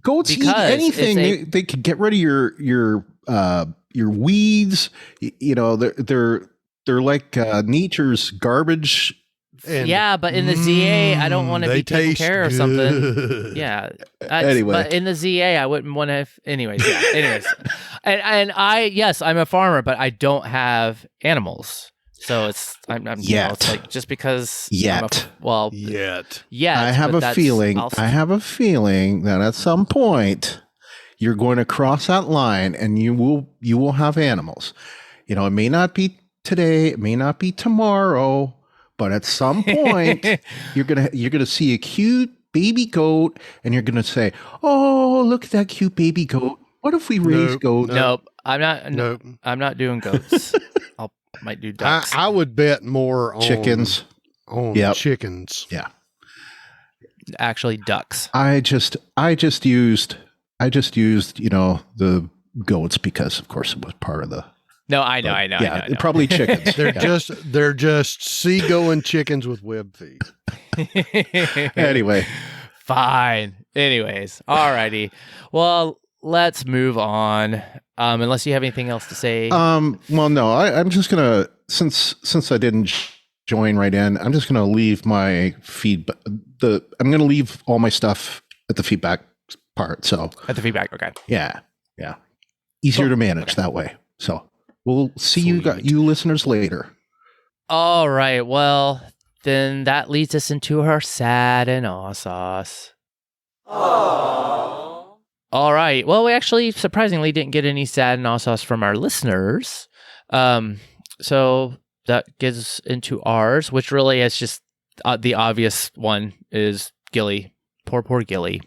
goats eat anything. They can get rid of your weeds. They're like nature's garbage. Yeah, but in the ZA, I don't want to be taken care of something. Yeah. Anyway, but in the ZA, I wouldn't want to. Anyways, yeah. Anyways, and I'm a farmer, but I don't have animals. So it's I'm it's like just because yet. I have a feeling. I have a feeling that at some point you're going to cross that line, and you will have animals. It may not be today, it may not be tomorrow. But at some point, you're gonna see a cute baby goat, and you're gonna say, "Oh, look at that cute baby goat. What if we raise goats?" Nope, I'm not. Nope. I'm not doing goats. Might do ducks. I would bet more on chickens. Chickens. Yeah, actually, ducks. I just used the goats because, of course, it was part of the. No, I know. Yeah, I know. Probably chickens. They're just seagoing chickens with web feet. Anyway, fine. Anyways, alrighty. Well, let's move on. Unless you have anything else to say. Well, no. I'm just gonna since I didn't join right in. I'm just gonna leave my feedback. I'm gonna leave all my stuff at the feedback part. So at the feedback, okay. Yeah. Easier to manage that way. So. We'll see you listeners later. All right. Well, then that leads us into our sad and aw sauce. Aww. All right. Well, we actually surprisingly didn't get any sad and aw sauce from our listeners. So that gets into ours, which really is just the obvious one is Gilly. Poor Gilly.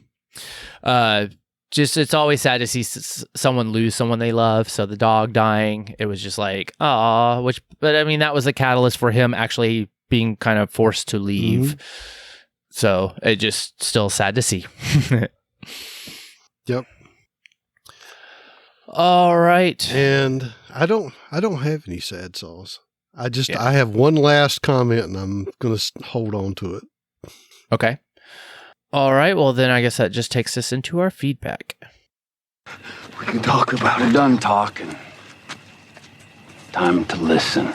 It's always sad to see someone lose someone they love. So the dog dying, it was just like, but I mean, that was a catalyst for him actually being kind of forced to leave. Mm-hmm. So it just still sad to see. Yep. All right. And I don't have any sad sauce. I have one last comment and I'm going to hold on to it. Okay. All right, well, then I guess that just takes us into our feedback. We can talk about it. Done talking. Time to listen.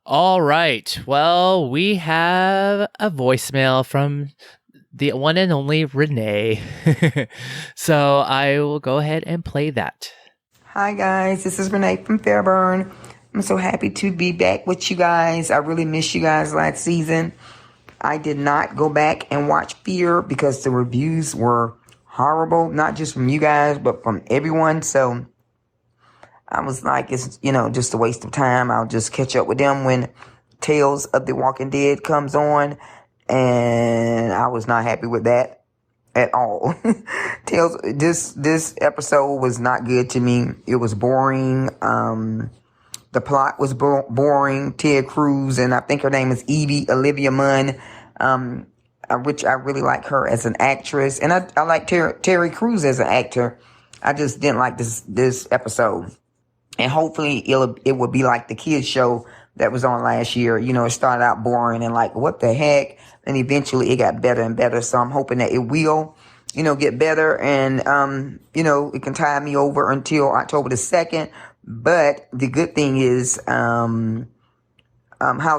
All right. Well, we have a voicemail from the one and only Renee. So I will go ahead and play that. Hi, guys. This is Renee from Fairburn. I'm so happy to be back with you guys. I really missed you guys last season. I did not go back and watch Fear because the reviews were horrible, not just from you guys, but from everyone. So I was like, it's, just a waste of time. I'll just catch up with them when Tales of the Walking Dead comes on. And I was not happy with that at all. This episode was not good to me. It was boring. The plot was boring. Ted Cruz, and I think her name is Evie, Olivia Munn, which I really like her as an actress. And I like Terry Crews as an actor. I just didn't like this episode. And hopefully it will be like the kids show that was on last year. It started out boring and like, what the heck? And eventually it got better and better. So I'm hoping that it will, get better. And, it can tie me over until October the 2nd. But the good thing is, House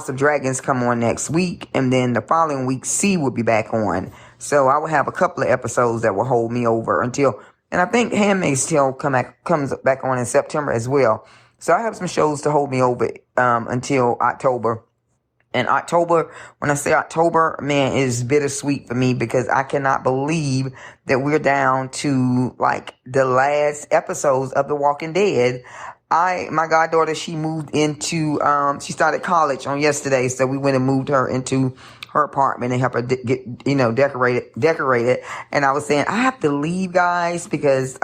of Dragons come on next week, and then the following week, C will be back on. So I will have a couple of episodes that will hold me over until, and I think Handmaid's Tale comes back on in September as well. So I have some shows to hold me over until October. And October, when I say October, man, is bittersweet for me because I cannot believe that we're down to like the last episodes of The Walking Dead. My goddaughter, she moved into, she started college on yesterday. So we went and moved her into her apartment and help her get decorated. And I was saying, I have to leave, guys, because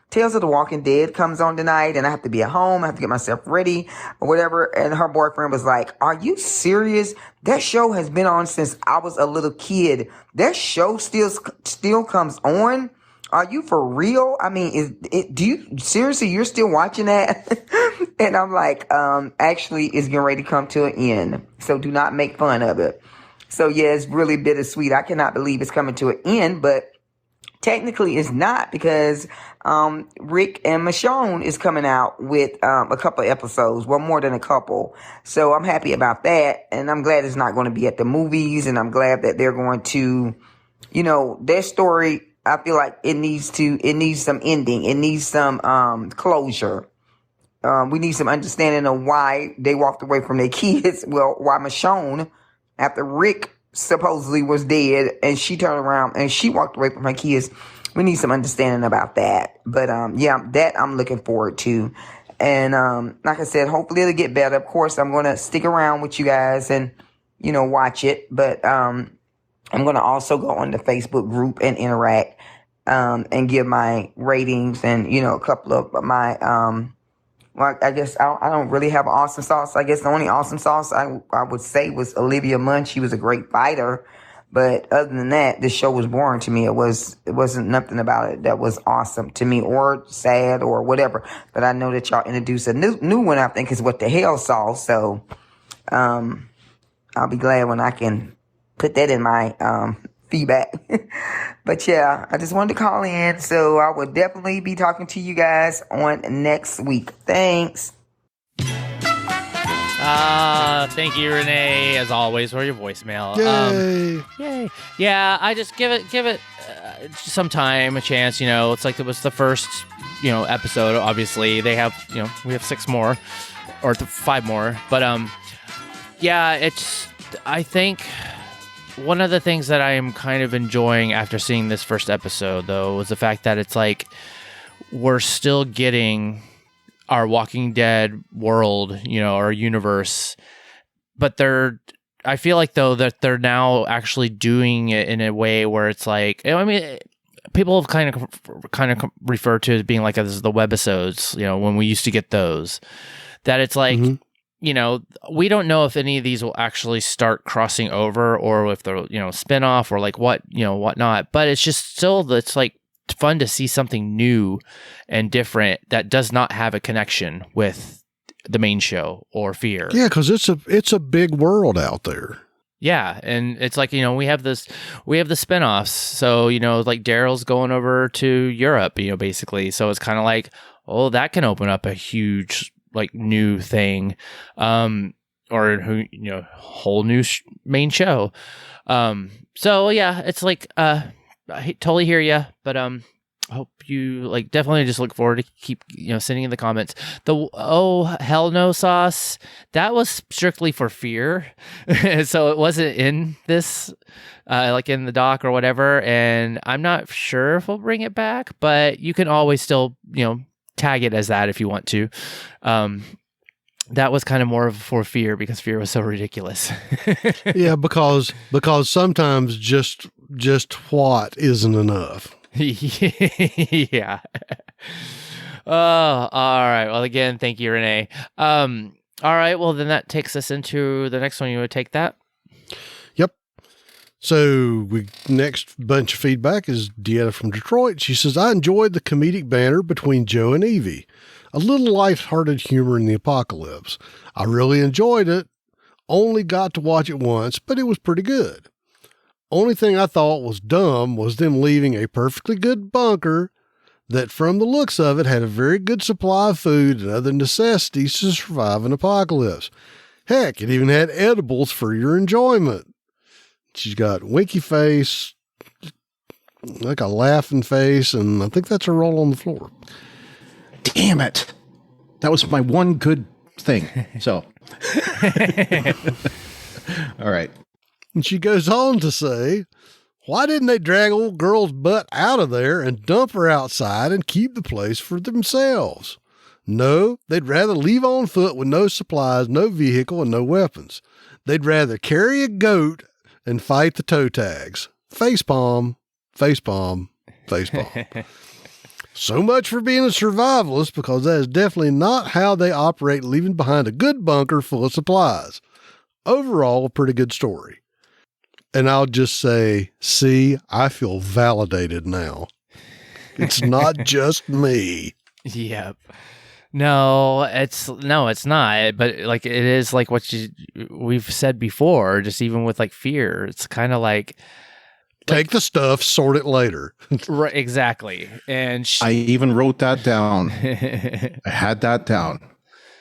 Tales of the Walking Dead comes on tonight and I have to be at home. I have to get myself ready or whatever. And her boyfriend was like, are you serious? That show has been on since I was a little kid. That show still comes on. Are you for real? I mean, you're still watching that? And I'm like, actually it's getting ready to come to an end. So do not make fun of it. So yeah, it's really bittersweet. I cannot believe it's coming to an end, but technically it's not, because Rick and Michonne is coming out with a couple of episodes. Well, more than a couple. So I'm happy about that. And I'm glad it's not going to be at the movies. And I'm glad that they're going to, their story, I feel like it needs some ending. It needs some closure. We need some understanding of why they walked away from their kids. Well, why Michonne, after Rick supposedly was dead and she turned around and she walked away from her kids. We need some understanding about that. But yeah, that I'm looking forward to. And like I said, hopefully it'll get better. Of course, I'm going to stick around with you guys and, watch it. But I'm going to also go on the Facebook group and interact and give my ratings and, a couple of my, well, I guess I don't really have awesome sauce. I guess the only awesome sauce I would say was Olivia Munn. She was a great fighter. But other than that, this show was boring to me. It wasn't nothing about it that was awesome to me or sad or whatever. But I know that y'all introduced a new one, I think, is What the Hell Sauce. So I'll be glad when I can put that in my feedback. But yeah, I just wanted to call in. So I will definitely be talking to you guys on next week. Thanks. Thank you, Renee, as always, for your voicemail. Yay! Yay! Yeah, I just give it some time, a chance. It's like it was the first, episode. Obviously, they have, we have 6 more or 5 more. But yeah, I think one of the things that I am kind of enjoying after seeing this first episode, though, was the fact that it's like we're still getting our Walking Dead world, our universe, but I feel like, though, that they're now actually doing it in a way where it's like, I mean, people have kind of referred to it as being like as the webisodes, when we used to get those, that it's like, we don't know if any of these will actually start crossing over or if they're, spin-off or like whatnot, but it's just still, it's like fun to see something new and different that does not have a connection with the main show or Fear. Yeah, because it's a big world out there. Yeah, and it's like, we have the spinoffs. So, like Daryl's going over to Europe, basically. So it's kind of like, oh, that can open up a huge like new thing, or whole new main show. So yeah, it's like I totally hear you, but I hope you definitely just look forward to keep sending in the comments. The oh hell no sauce, that was strictly for Fear, so it wasn't in this in the doc or whatever, and I'm not sure if we'll bring it back, but you can always still tag it as that if you want to. That was kind of more of for Fear because Fear was so ridiculous. Yeah, because sometimes just what isn't enough. Yeah. Oh, all right. Well, again, thank you, Renee. All right. Well, then that takes us into the next one. You would take that? Yep. So next bunch of feedback is Deanna from Detroit. She says, I enjoyed the comedic banter between Joe and Evie. A little lighthearted humor in the apocalypse. I really enjoyed it. Only got to watch it once, but it was pretty good. Only thing I thought was dumb was them leaving a perfectly good bunker that, from the looks of it, had a very good supply of food and other necessities to survive an apocalypse. Heck, it even had edibles for your enjoyment. She's got winky face, like a laughing face, and I think that's a roll on the floor. Damn it. That was my one good thing. So, all right. And she goes on to say, why didn't they drag old girl's butt out of there and dump her outside and keep the place for themselves? No, they'd rather leave on foot with no supplies, no vehicle, and no weapons. They'd rather carry a goat and fight the toe tags. Facepalm, facepalm, facepalm. So much for being a survivalist, because that is definitely not how they operate, leaving behind a good bunker full of supplies. Overall, a pretty good story. And I'll just say, see, I feel validated now. It's not just me. Yep. No, it's not. But like it is like what we've said before. Just even with like fear, it's kind of like take the stuff, sort it later. Right, exactly. And I even wrote that down. I had that down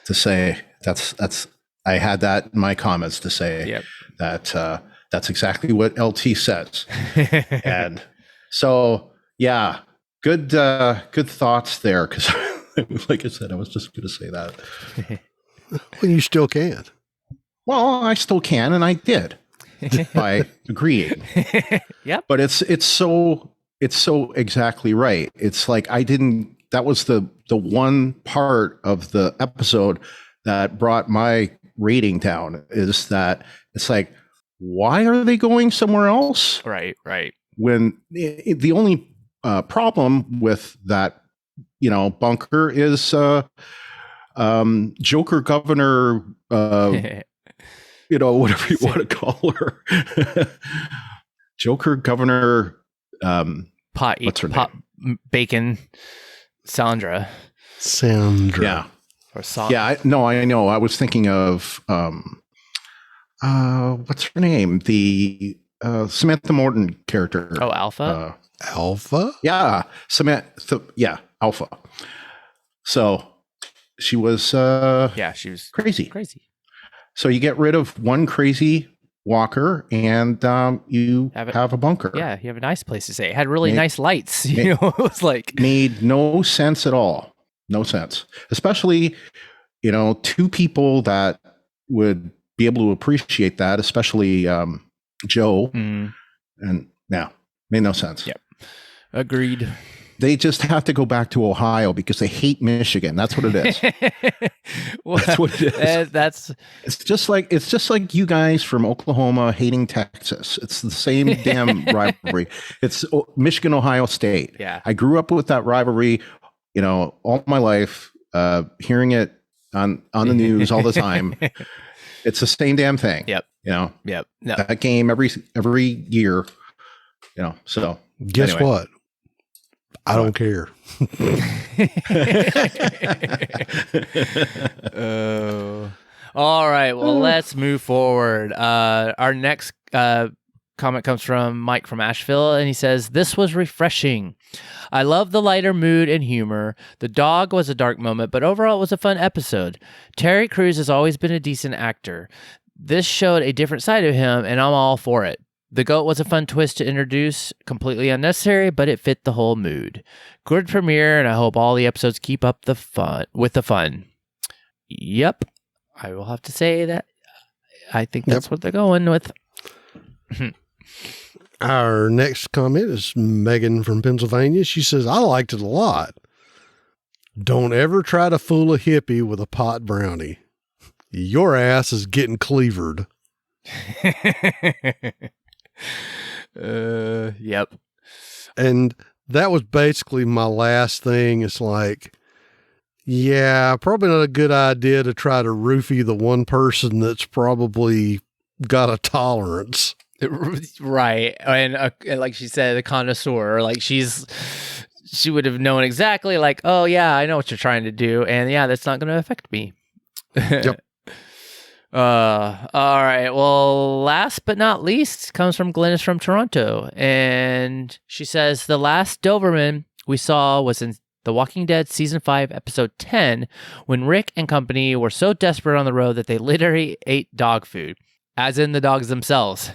to say that's. I had that in my comments to say that that's exactly what LT says. And so yeah, good thoughts there, because. Like I said, I was just going to say that. Well, you still can. Well, I still can, and I did by agreeing. Yep. But it's so exactly right. It's like that was the one part of the episode that brought my rating down, is that it's like, why are they going somewhere else? Right. When the only problem with that, bunker is Joker Governor, whatever you want to call her. Joker Governor, what's her name? Bacon, Sandra. Yeah. Or Sandra. Yeah, I know. I was thinking of, what's her name? The Samantha Morton character. Oh, Alpha? Alpha? Yeah. Samantha, yeah. Alpha. So she was she was crazy. So you get rid of one crazy walker and you have a bunker. Yeah, you have a nice place to stay. It had really nice lights. It was like made no sense at all. No sense. Especially, two people that would be able to appreciate that, especially Joe. And made no sense. Yep. Agreed. They just have to go back to Ohio because they hate Michigan. That's what it is. That's what it is. It's just like you guys from Oklahoma hating Texas. It's the same damn rivalry. It's Michigan, Ohio State. Yeah. I grew up with that rivalry, all my life, hearing it on the news all the time. It's the same damn thing. Yep. Yep. No. That game every year. So guess what? I don't care. All right. Well, let's move forward. Our next comment comes from Mike from Asheville, and he says, "This was refreshing. I love the lighter mood and humor. The dog was a dark moment, but overall it was a fun episode. Terry Crews has always been a decent actor. This showed a different side of him, and I'm all for it. The goat was a fun twist to introduce, completely unnecessary, but it fit the whole mood. Good premiere, and I hope all the episodes keep up the fun. Yep. I will have to say that I think that's what they're going with. Our next comment is Megan from Pennsylvania. She says, I liked it a lot. Don't ever try to fool a hippie with a pot brownie. Your ass is getting cleavered. Yep. And that was basically my last thing. It's like, yeah, probably not a good idea to try to roofie the one person that's probably got a tolerance. Right. And like she said, a connoisseur, like she would have known exactly like, oh yeah, I know what you're trying to do. And yeah, that's not going to affect me. Yep. All right. Well, last but not least comes from Glennis from Toronto. And she says, the last Doberman we saw was in The Walking Dead Season 5, Episode 10, when Rick and company were so desperate on the road that they literally ate dog food, as in the dogs themselves,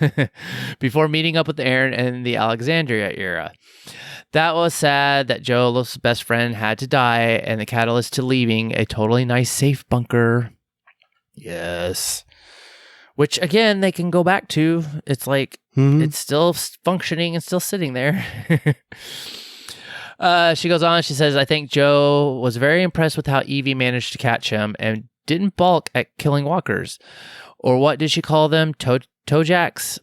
before meeting up with Aaron in the Alexandria era. That was sad that Joe's best friend had to die, and the catalyst to leaving a totally nice, safe bunker. Yes. Which, again, they can go back to. It's like, it's still functioning and still sitting there. She goes on, she says, I think Joe was very impressed with how Evie managed to catch him and didn't balk at killing walkers. Or what did she call them? Tojaks?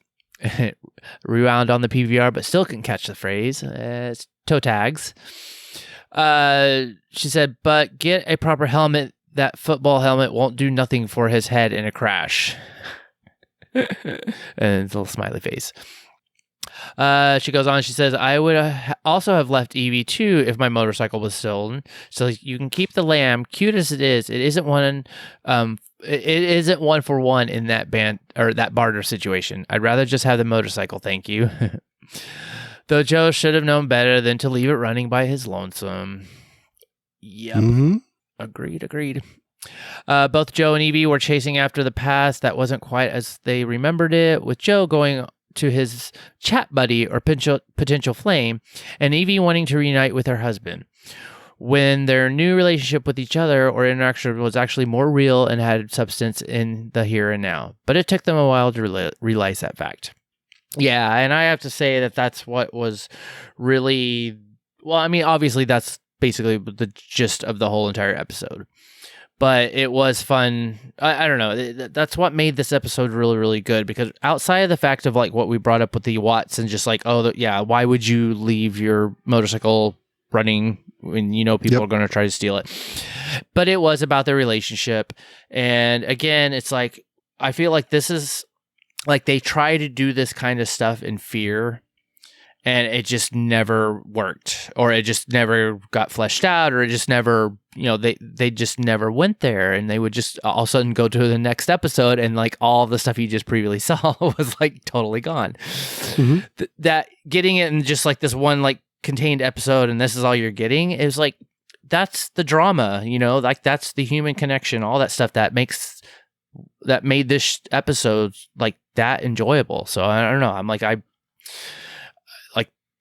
Rewound on the PVR, but still couldn't catch the phrase. It's toe tags. She said, but get a proper helmet. That football helmet won't do nothing for his head in a crash. And a little smiley face. She goes on, she says, I would also have left Evie too if my motorcycle was stolen. So you can keep the lamb, cute as it is. It isn't one for one in that band or that barter situation. I'd rather just have the motorcycle, thank you. Though Joe should have known better than to leave it running by his lonesome. Yep. Mm-hmm. Agreed. Both Joe and Evie were chasing after the past that wasn't quite as they remembered it, with Joe going to his chat buddy or potential flame, and Evie wanting to reunite with her husband. When their new relationship with each other or interaction was actually more real and had substance in the here and now. But it took them a while to realize that fact. Yeah, and I have to say that that's what was really... Well, I mean, obviously that's basically the gist of the whole entire episode. But it was fun. I don't know. That's what made this episode really, really good. Because outside of the fact of like what we brought up with the Watts and just like, why would you leave your motorcycle running when you know people are going to try to steal it? But it was about their relationship. And again, it's like, I feel like this is like they try to do this kind of stuff in fear. And it just never worked, or it just never got fleshed out, or it just never, they just never went there. And they would just all of a sudden go to the next episode, and like all the stuff you just previously saw was like totally gone. Mm-hmm. That getting it in just like this one like contained episode, and this is all you're getting, is like, that's the drama, like that's the human connection, all that stuff that made this episode like that enjoyable. So I don't know. I'm like,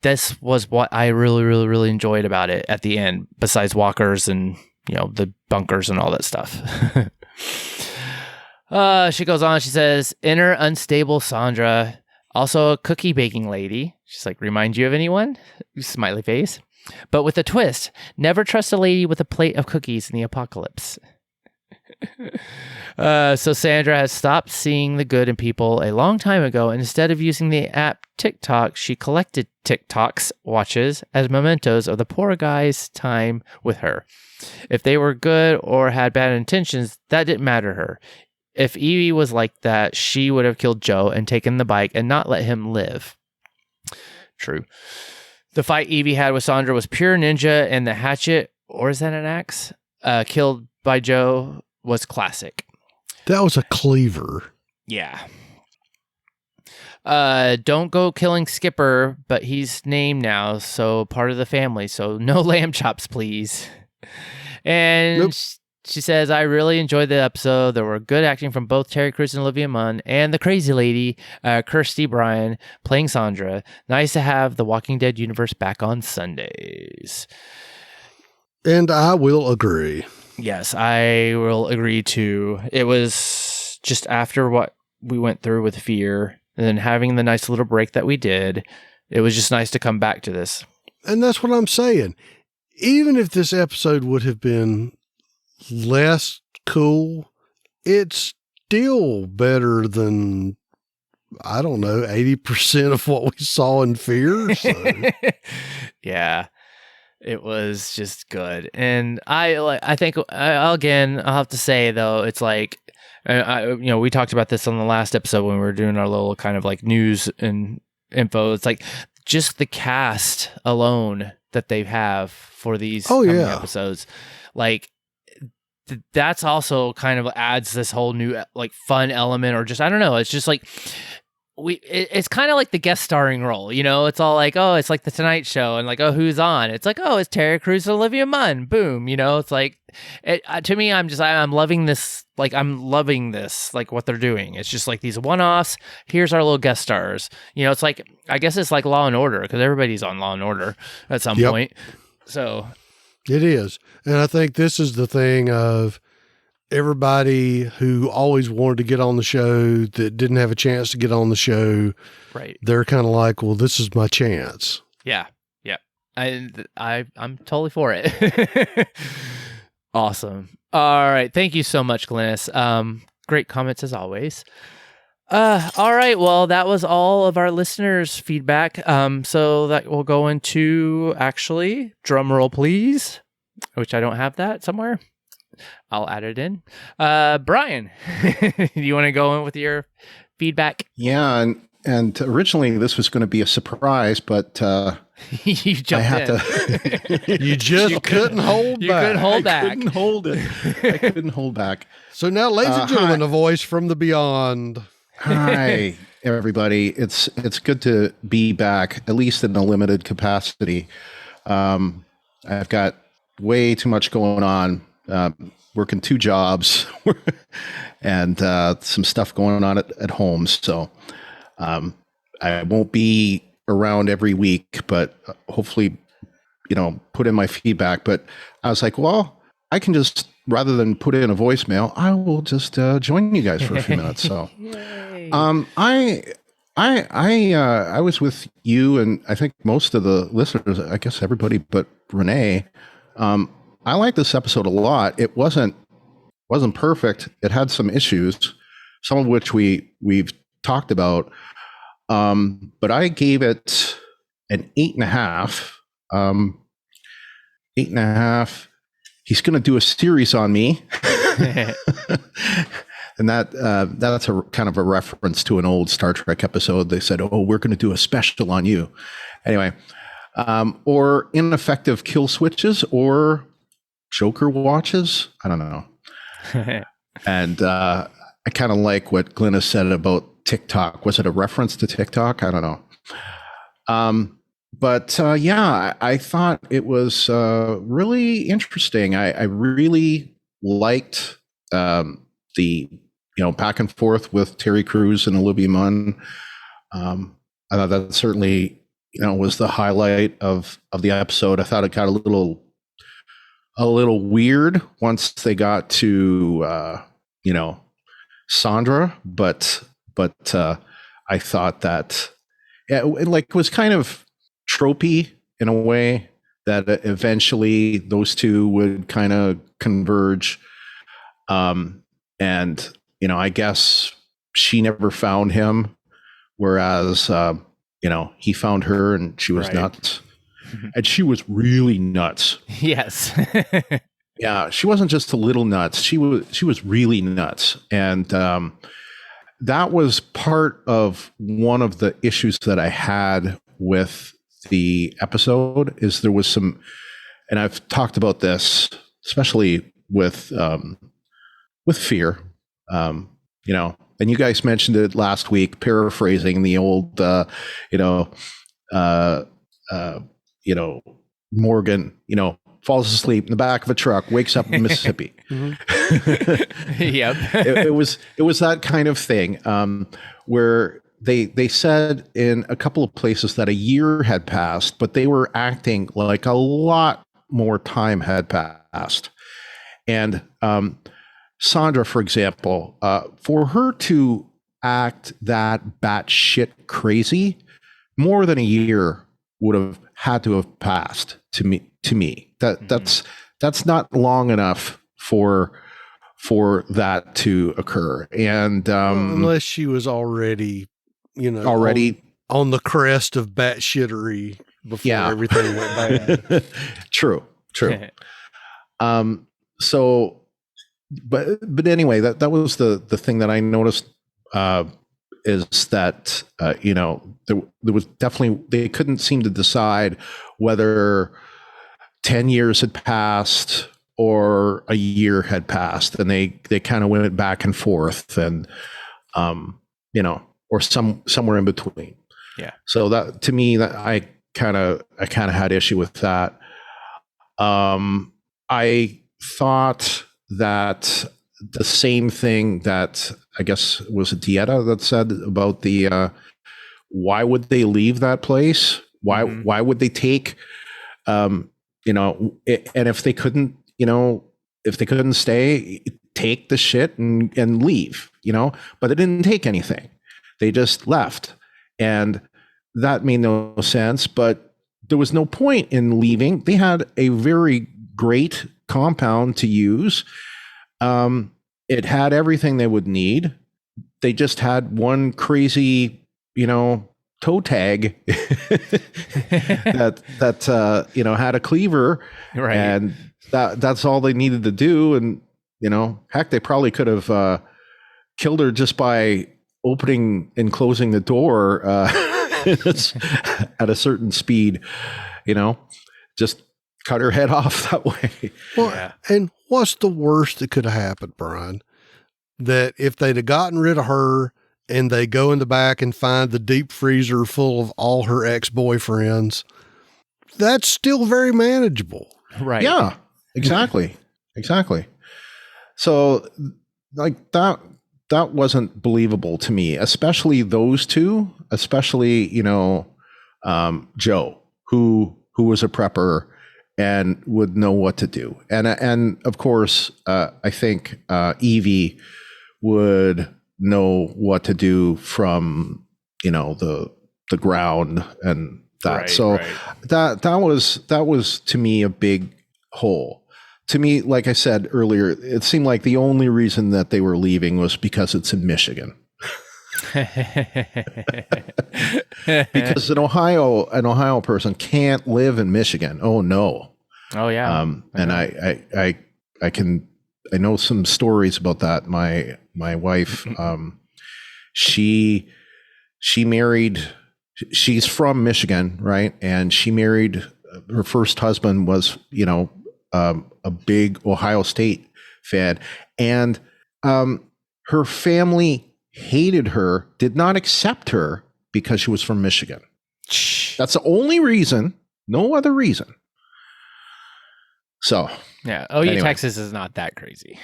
this was what I really, really, really enjoyed about it at the end, besides walkers and, the bunkers and all that stuff. She goes on, she says, inner unstable Sandra, also a cookie baking lady. She's like, remind you of anyone? Smiley face. But with a twist, never trust a lady with a plate of cookies in the apocalypse. So Sandra has stopped seeing the good in people a long time ago, and instead of using the app TikTok, she collected TikToks watches as mementos of the poor guy's time with her. If they were good or had bad intentions, that didn't matter to her. If Evie was like that, she would have killed Joe and taken the bike and not let him live. True. The fight Evie had with Sandra was pure ninja, and the hatchet, or is that an axe, killed by Joe was classic. That was a cleaver. Yeah. Don't go killing Skipper, but he's named now, so part of the family. So no lamb chops, please. And nope. She says, I really enjoyed the episode. There were good acting from both Terry Crews and Olivia Munn, and the crazy lady, Kirsty Bryan, playing Sandra. Nice to have the Walking Dead universe back on Sundays. And I will agree. Yes, I will agree too. It was just after what we went through with Fear, and then having the nice little break that we did, it was just nice to come back to this. And that's what I'm saying. Even if this episode would have been less cool, it's still better than, I don't know, 80% of what we saw in Fear. So. Yeah. It was just good. And I think, again, I'll have to say, though, it's like, we talked about this on the last episode when we were doing our little kind of like news and info. It's like just the cast alone that they have for these episodes. Like, that's also kind of adds this whole new like fun element, or just, I don't know. It's just like, it's kind of like the guest starring role, it's all like, oh, it's like the Tonight Show, and like, oh, who's on? It's like, oh, it's Terry Crews and Olivia Munn, boom, it's like, to me, I'm loving this, like, like what they're doing. It's just like these one-offs, here's our little guest stars, it's like, I guess it's like Law and Order, because everybody's on Law and Order at some point, so. It is, and I think this is the thing of, everybody who always wanted to get on the show that didn't have a chance to get on the show, right? They're kind of like, well, this is my chance. Yeah. I'm totally for it. Awesome. All right. Thank you so much, Glennis. Great comments as always. All right. Well, that was all of our listeners' feedback. So that will go into actually drum roll, please. Which I don't have that somewhere. I'll add it in. Brian, do you want to go in with your feedback? Yeah, and originally this was going to be a surprise, but You jumped in. You just couldn't hold back. You couldn't hold back. I couldn't hold it. I couldn't hold back. So now, ladies and gentlemen, a voice from the beyond. Hi, everybody. It's good to be back, at least in a limited capacity. I've got way too much going on, working 2 jobs and some stuff going on at home. So I won't be around every week, but hopefully, put in my feedback. But I was like, well, I can just, rather than put in a voicemail, I will just join you guys for a few minutes. So I was with you, and I think most of the listeners, I guess everybody but Renee. I like this episode a lot. It wasn't perfect. It had some issues, some of which we've talked about. But I gave it an 8.5. 8.5. He's going to do a series on me. And that's a kind of a reference to an old Star Trek episode. They said, "Oh, we're going to do a special on you." Anyway, or ineffective kill switches or Joker watches. I don't know. And I kind of like what Glenna said about TikTok. Was it a reference to TikTok? I don't know. But I thought it was really interesting. I really liked the back and forth with Terry Crews and Olivia Munn. I thought that certainly was the highlight of the episode. I thought it got a little weird once they got to Sandra, but I thought that it was kind of tropey in a way that eventually those two would kind of converge. And I guess she never found him, whereas he found her, and she was nuts. And she was really nuts. Yes. Yeah, she wasn't just a little nuts. She was really nuts. And that was part of one of the issues that I had with the episode. Is there was some, and I've talked about this, especially with fear. And you guys mentioned it last week, paraphrasing the old, Morgan, falls asleep in the back of a truck, wakes up in Mississippi. Yep. it was that kind of thing, where they said in a couple of places that a year had passed, but they were acting like a lot more time had passed. And Sandra, for example, for her to act that batshit crazy, more than a year would have had to have passed to me. That's not long enough for that to occur. And unless she was already on the crest of batshittery before everything went bad. True. So, but anyway, that was the thing that I noticed, is that there was definitely, they couldn't seem to decide whether 10 years had passed or a year had passed, and they kind of went back and forth, and or somewhere in between. Yeah. So that, to me, that I kind of had issue with that. I thought that the same thing that I guess was Dieta that said about the why would they leave that place? Why would they take and if they couldn't stay, take the shit and leave, but they didn't take anything. They just left, and that made no sense. But there was no point in leaving. They had a very great compound to use. It had everything they would need. they just had one crazy, toe tag that had a cleaver, Right. and that's all they needed to do. And heck, they probably could have killed her just by opening and closing the door at a certain speed. Just cut her head off that way. Well, and what's the worst that could have happened, Brian? That if they'd have gotten rid of her and they go in the back and find the deep freezer full of all her ex-boyfriends, that's still very manageable. Right. Yeah, exactly. Exactly. So like that wasn't believable to me, especially those two, especially, Joe, who was a prepper and would know what to do. And of course, I think Evie would know what to do from, the ground and that. Right, so right. that was to me a big hole. To me, like I said earlier, it seemed like the only reason that they were leaving was because it's in Michigan. Because an Ohio person can't live in Michigan. Oh no. Oh yeah. And I know some stories about that. My wife, she married, she's from Michigan, right? And she married, her first husband was, a big Ohio State fan, and her family hated her, did not accept her because she was from Michigan. That's the only reason, no other reason. So yeah. Oh, anyway. Texas is not that crazy.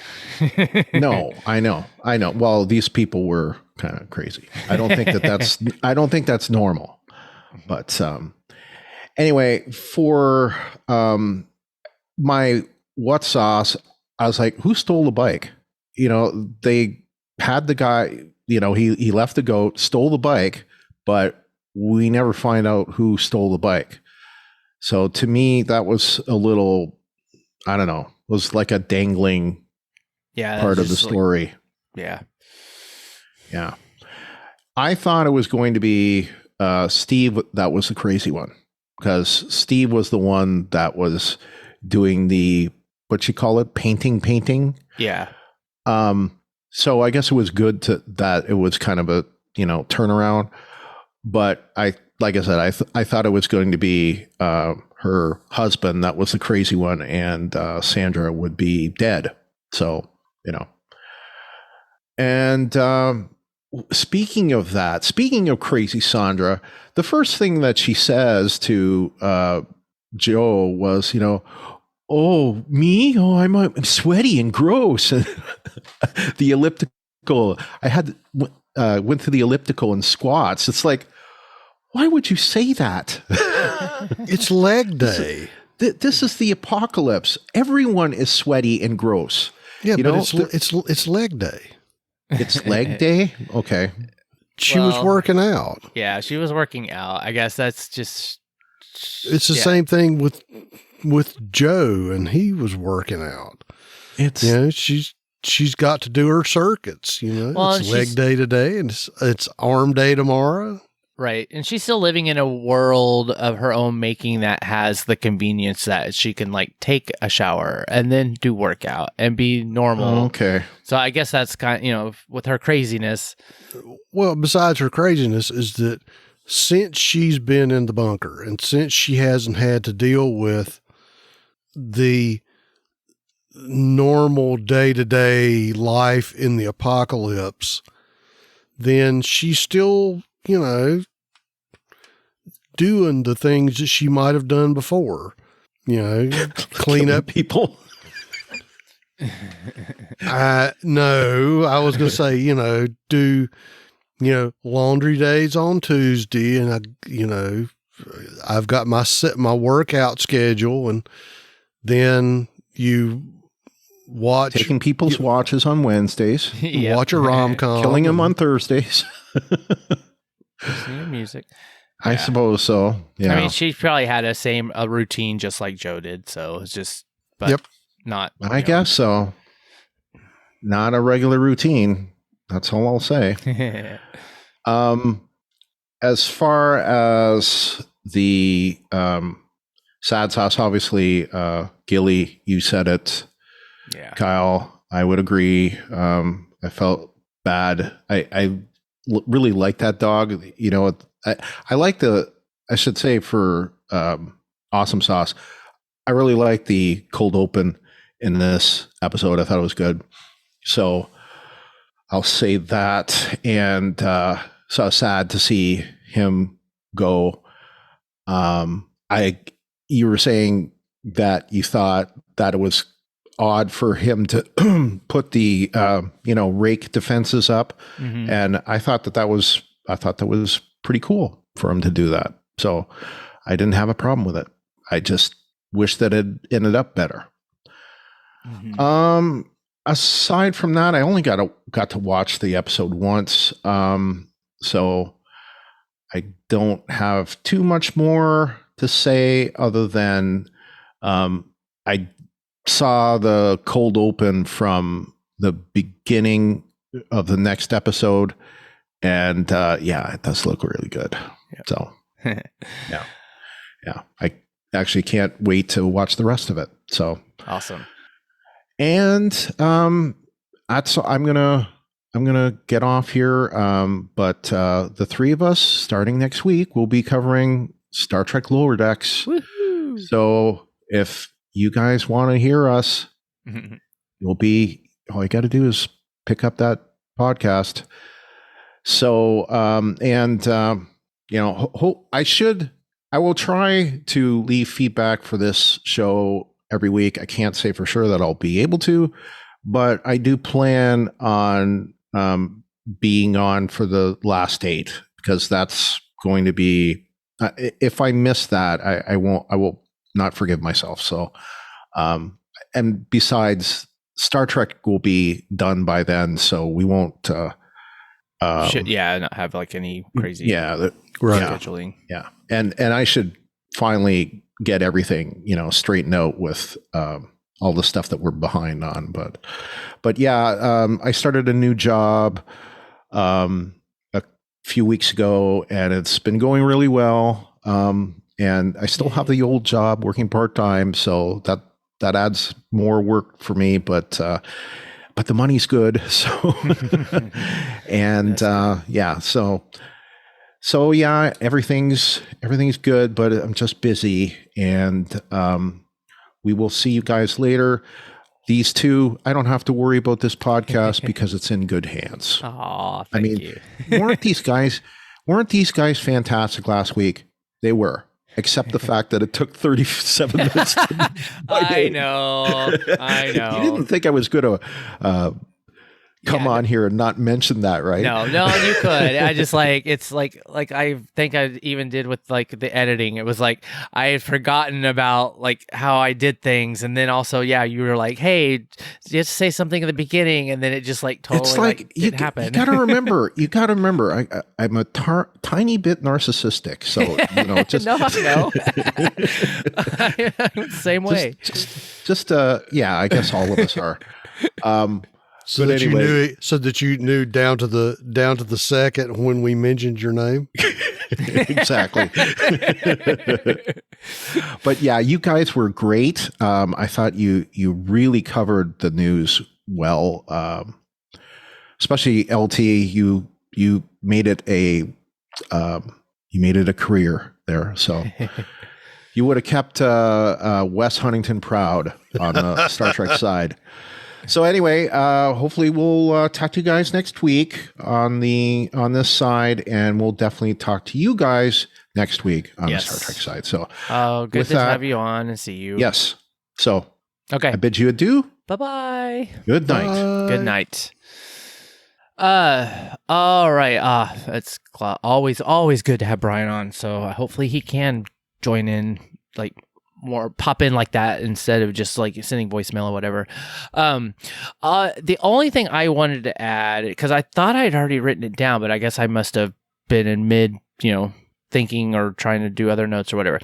No, I know. Well, these people were kind of crazy. I don't think that's normal. But anyway, for my what sauce, I was like, who stole the bike? They had the guy, he left the goat, stole the bike, but we never find out who stole the bike. So to me, that was a little, I don't know, was like a dangling part of the story. Yeah. I thought it was going to be Steve that was the crazy one, because Steve was the one that was doing the, what you call it, painting. Yeah. So I guess it was good that it was kind of a, turnaround. But like I said, I thought it was going to be her husband that was the crazy one, and Sandra would be dead. So, and speaking of crazy Sandra, the first thing that she says to Joe was, oh, me? Oh, I'm sweaty and gross. The elliptical, went to the elliptical and squats. It's like, why would you say that? It's leg day. This is the apocalypse. Everyone is sweaty and gross. Yeah, but it's leg day. It's leg day? Okay. She was working out. Yeah, she was working out. I guess that's just... It's the same thing with Joe, and he was working out. It's she's got to do her circuits. Well, it's leg day today, and it's arm day tomorrow. Right, and she's still living in a world of her own making that has the convenience that she can take a shower and then do workout and be normal. Okay, so I guess that's kind of, with her craziness. Well, besides her craziness, is that since she's been in the bunker and since she hasn't had to deal with the normal day-to-day life in the apocalypse, then she's still, doing the things that she might have done before, clean up people. No, I was going to say, do, laundry days on Tuesday, and I've got my workout schedule, and then you watch taking people's watches on Wednesdays, watch a rom-com, killing them on Thursdays, listening to music. I suppose so. Yeah. I mean, she probably had a routine just like Joe did. So it's just, but not. I guess so. Not a regular routine. That's all I'll say. As far as the sad sauce, obviously, Gilly, you said it. Yeah. Kyle, I would agree. I felt bad. I really like that dog. You know, I like I should say for Awesome Sauce, I really like the cold open in this episode. I thought it was good. So I'll say that. And so sad to see him go. You were saying that you thought that it was odd for him to put the rake defenses up, and I thought that was pretty cool for him to do that. So I didn't have a problem with it. I just wish that it ended up better. Aside from that, I only got to watch the episode once, so I don't have too much more to say other than I saw the cold open from the beginning of the next episode, and it does look really good. Yep. So yeah, I actually can't wait to watch the rest of it. So awesome. And that's I'm gonna get off here. But the three of us starting next week will be covering Star Trek Lower Decks. Woo-hoo. So if you guys want to hear us, all you got to do is pick up that podcast. So, I will try to leave feedback for this show every week. I can't say for sure that I'll be able to, but I do plan on being on for the last 8, because that's going to be, if I miss that, I will not forgive myself. So, and besides, Star Trek will be done by then, so we won't. Not have like any crazy scheduling. Yeah, and I should finally get everything straightened out with all the stuff that we're behind on. But I started a new job a few weeks ago, and it's been going really well. And I still have the old job working part-time, so that adds more work for me, but the money's good. So, and everything's good, but I'm just busy, and we will see you guys later. These two, I don't have to worry about this podcast because it's in good hands. Oh, thank you. weren't these guys fantastic last week? They were. Except the fact that it took 37 minutes. I know. You didn't think I was going to come on here and not mention that, right? No, you could. I just it's like I think I even did with like the editing. It was like I had forgotten about like how I did things, and then also you were like, hey, just say something at the beginning, and then it just like totally didn't happen. You got to remember. I'm a tiny bit narcissistic, so just no. Same way. Just I guess all of us are. So that you knew down to the second when we mentioned your name. Exactly. But you guys were great. I thought you really covered the news well. Especially LT, you made it a career there. So you would have kept Wes Huntington proud on the Star Trek side. So anyway, hopefully we'll talk to you guys next week on this side, and we'll definitely talk to you guys next week on the Star Trek side. So, good to have you on and see you. Yes. So, okay, I bid you adieu. Bye-bye. Good night. Bye. Good night. All right. It's always good to have Brian on. So hopefully he can join in, like more pop in like that instead of just like sending voicemail or whatever. The only thing I wanted to add, because I thought I'd already written it down, but I guess I must have been in mid, thinking or trying to do other notes or whatever.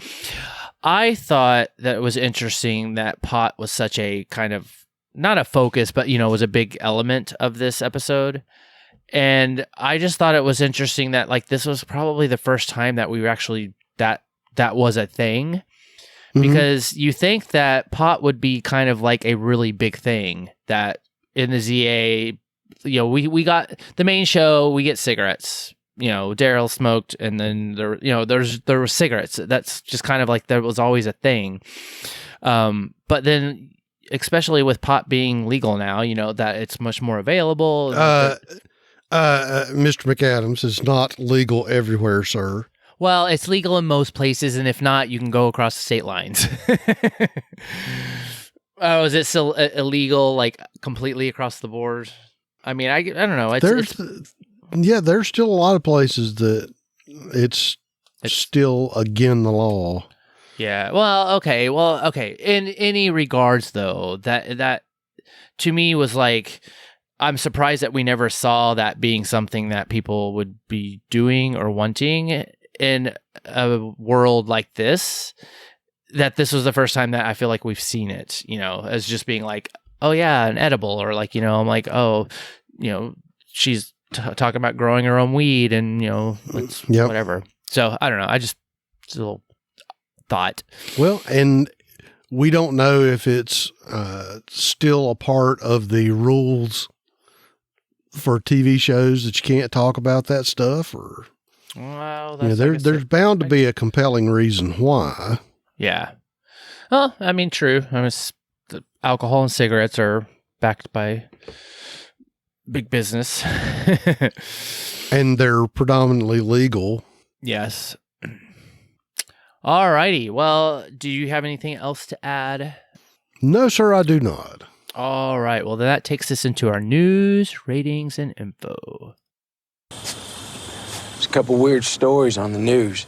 I thought that it was interesting that pot was such a kind of, not a focus, but was a big element of this episode. And I just thought it was interesting that like this was probably the first time that we were actually that was a thing. Because you think that pot would be kind of like a really big thing that in the ZA, you know, we got the main show, we get cigarettes, you know, Daryl smoked and then there were cigarettes. That's just kind of like, there was always a thing. But then especially with pot being legal now, you know, that it's much more available. Mr. McAdams, is not legal everywhere, sir. Well, it's legal in most places, and if not, you can go across the state lines. Oh, is it still illegal, like completely across the board? I mean, I don't know. There's still a lot of places that it's still against the law. Yeah. Well, okay. In any regards, though, that to me was like, I'm surprised that we never saw that being something that people would be doing or wanting in a world like this, that this was the first time that I feel like we've seen it, you know, as just being like, oh yeah, an edible, or like, you know, I'm like, oh, you know, she's talking about growing her own weed and, you know, whatever. So I don't know. I just a little thought. Well, and we don't know if it's still a part of the rules for TV shows that you can't talk about that stuff, or well, there's bound to be a compelling reason why. Yeah. Well, I mean, true. I mean, the alcohol and cigarettes are backed by big business, and they're predominantly legal. Yes. All righty. Well, do you have anything else to add? No, sir, I do not. All right. Well, then that takes us into our news, ratings, and info. There's a couple weird stories on the news.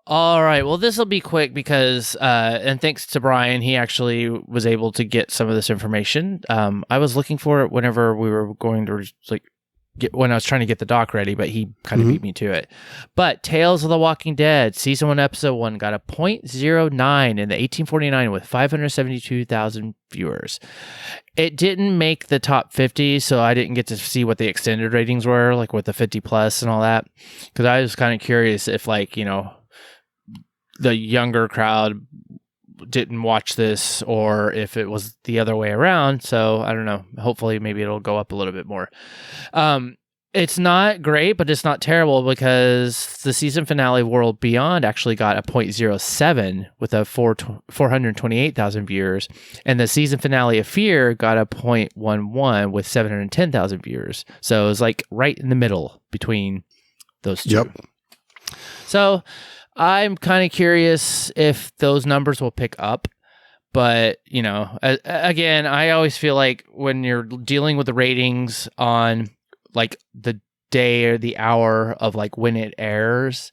All right. Well, this will be quick because, and thanks to Brian, he actually was able to get some of this information. I was looking for it whenever we were going to when I was trying to get the doc ready, but he kind of beat me to it. But Tales of the Walking Dead, Season 1, Episode 1, got a 0.09 in the 1849 with 572,000 viewers. It didn't make the top 50, so I didn't get to see what the extended ratings were, like with the 50 plus and all that, because I was kind of curious if, like, you know, the younger crowd didn't watch this or if it was the other way around. So I don't know. Hopefully maybe it'll go up a little bit more. It's not great, but it's not terrible because the season finale World Beyond actually got a 0.07 with a 428,000 viewers. And the season finale of Fear got a 0.11 with 710,000 viewers. So it was like right in the middle between those two. Yep. So I'm kind of curious if those numbers will pick up, but, you know, again, I always feel like when you're dealing with the ratings on like the day or the hour of like when it airs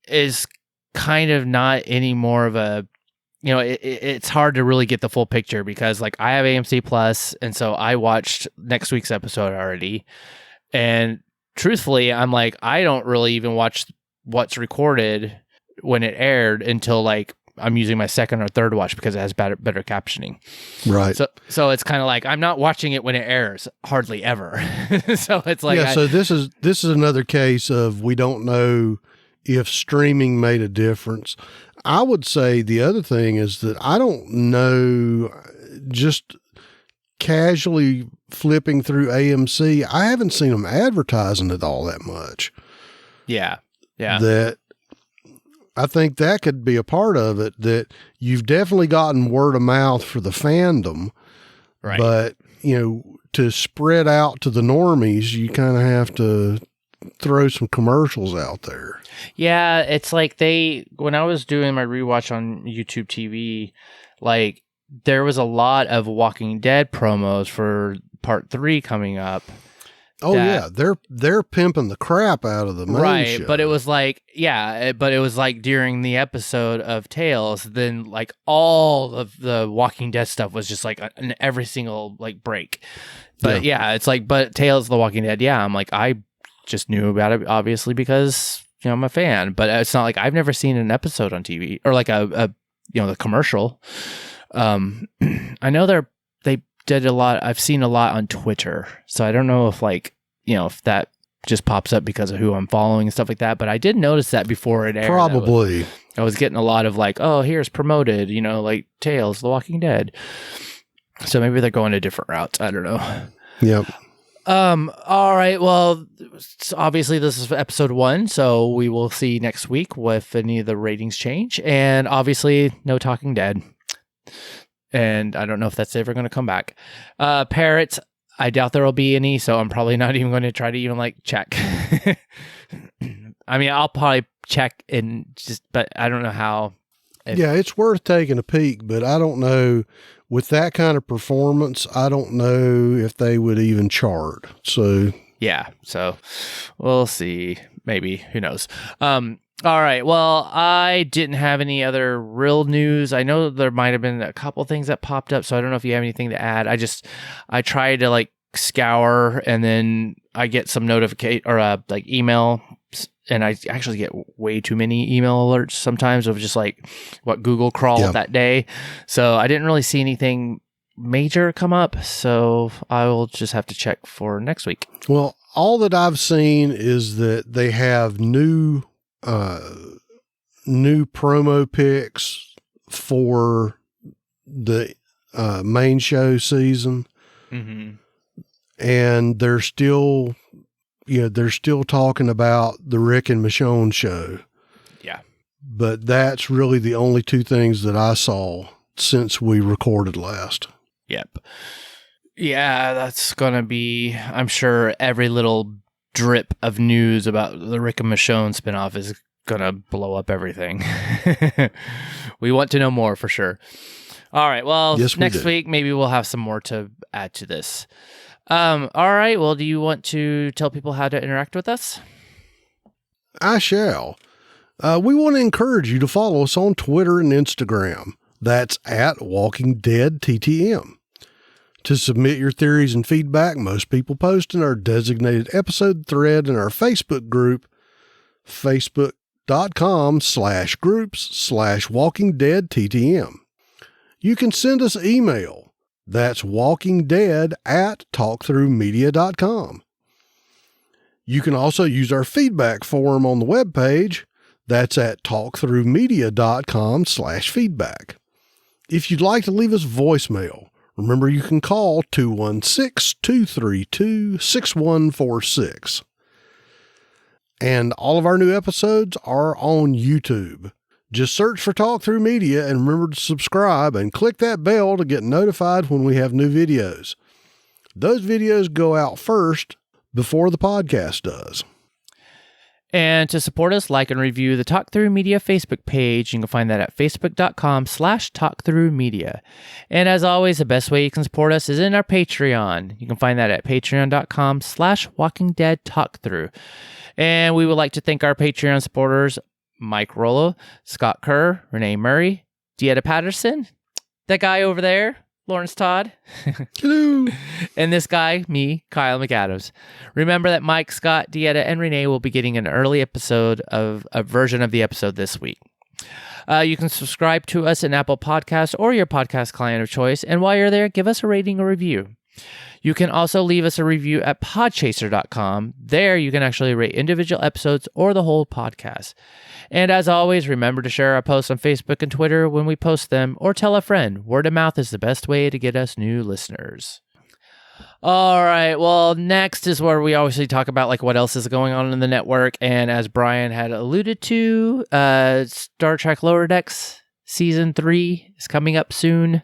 is kind of not any more of a, you know, it's hard to really get the full picture because like I have AMC Plus, and so I watched next week's episode already, and truthfully, I'm like, I don't really even watch what's recorded when it aired until like I'm using my second or third watch because it has better captioning. Right. So it's kind of like I'm not watching it when it airs hardly ever. So it's like so this is another case of we don't know if streaming made a difference. I would say the other thing is that I don't know, just casually flipping through AMC, I haven't seen them advertising it all that much. Yeah. Yeah. That I think that could be a part of it, that you've definitely gotten word of mouth for the fandom, right? But, you know, to spread out to the normies, you kind of have to throw some commercials out there. Yeah. It's like when I was doing my rewatch on YouTube TV, like there was a lot of Walking Dead promos for part 3 coming up. Oh yeah, they're pimping the crap out of the main show. But it was like, but it was like during the episode of Tales, then like all of the Walking Dead stuff was just like in every single like break. But it's like, but Tales of the Walking Dead, I'm like, I just knew about it obviously because, you know, I'm a fan, but it's not like I've never seen an episode on TV or like a you know, the commercial. I know they did a lot. I've seen a lot on Twitter, so I don't know if like, if that just pops up because of who I'm following and stuff like that. But I did notice that before it aired. Probably. I was getting a lot of like, oh, here's promoted, like Tales, The Walking Dead. So maybe they're going to different routes. I don't know. Yep. All right. Well, obviously this is episode 1, so we will see next week if any of the ratings change. And obviously, no Talking Dead. And I don't know if that's ever going to come back. Parrots, I doubt there will be any, so I'm probably not even going to try to even check. I mean, I'll probably check but I don't know how. Yeah, it's worth taking a peek, but I don't know. With that kind of performance, I don't know if they would even chart. So yeah, so we'll see. Maybe, who knows? All right. Well, I didn't have any other real news. I know there might have been a couple things that popped up, so I don't know if you have anything to add. I try to scour, and then I get some notification or email. And I actually get way too many email alerts sometimes of just what Google crawled that day. So I didn't really see anything major come up. So I will just have to check for next week. Well, all that I've seen is that they have new promo pics for the main show season. Mm-hmm. And they're still talking about the Rick and Michonne show. Yeah. But that's really the only two things that I saw since we recorded last. Yep. Yeah, that's going to be, I'm sure every little drip of news about the Rick and Michonne spinoff is going to blow up everything. We want to know more for sure. All right. Well, yes, next week, maybe we'll have some more to add to this. All right. Well, do you want to tell people how to interact with us? I shall. We want to encourage you to follow us on Twitter and Instagram. That's at Walking Dead TTM. To submit your theories and feedback, most people post in our designated episode thread in our Facebook group, facebook.com/groups/WalkingDeadTTM. You can send us email. That's walkingdead@talkthroughmedia.com. You can also use our feedback form on the webpage. That's at talkthroughmedia.com/feedback. If you'd like to leave us voicemail, remember you can call 216-232-6146. And all of our new episodes are on YouTube. Just search for Talk Through Media and remember to subscribe and click that bell to get notified when we have new videos. Those videos go out first before the podcast does. And to support us, like and review the Talk Through Media Facebook page. You can find that at facebook.com/talkthroughmedia. And as always, the best way you can support us is in our Patreon. You can find that at patreon.com/walkingdeadtalkthrough. And we would like to thank our Patreon supporters, Mike Rollo, Scott Kerr, Renee Murray, Dieta Patterson, that guy over there, Lawrence Todd. Hello. And this guy, me, Kyle McAdams. Remember that Mike, Scott, Dieta, and Renee will be getting an early episode of a version of the episode this week. You can subscribe to us in Apple Podcasts or your podcast client of choice. And while you're there, give us a rating or review. You can also leave us a review at podchaser.com. There you can actually rate individual episodes or the whole podcast. And as always, remember to share our posts on Facebook and Twitter when we post them, or tell a friend. Word of mouth is the best way to get us new listeners. All right, well, next is where we obviously talk about what else is going on in the network. And as Brian had alluded to, Star Trek Lower Decks Season 3 is coming up soon.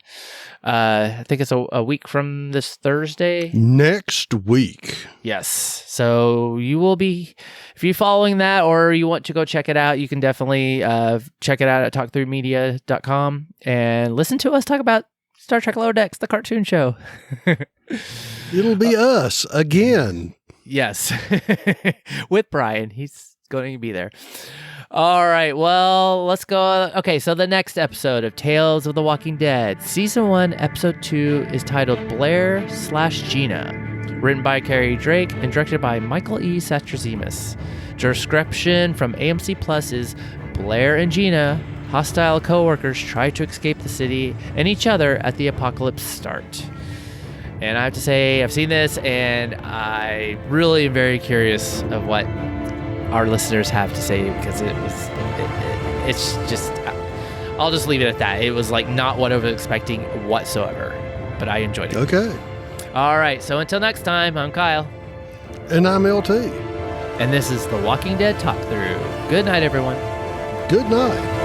I think it's a week from this Thursday. Next week. Yes. So you will be, if you're following that or you want to go check it out, you can definitely check it out at talkthroughmedia.com and listen to us talk about Star Trek Lower Decks, the cartoon show. It'll be us again. Yes. With Brian. He's going to be there. All right, well, let's go. Okay, so the next episode of Tales of the Walking Dead, Season 1, Episode 2, is titled Blair/Gina. Written by Carrie Drake and directed by Michael E. Satrazemis. Description from AMC Plus is Blair and Gina, hostile co-workers, try to escape the city and each other at the apocalypse start. And I have to say, I've seen this, and I really am very curious of what our listeners have to say, because it's just, I'll just leave it at that. It was like not what I was expecting whatsoever, but I enjoyed it. Okay. All right, so until next time, I'm Kyle. And I'm LT. And this is the Walking Dead Talk Through. Good night, everyone. Good night.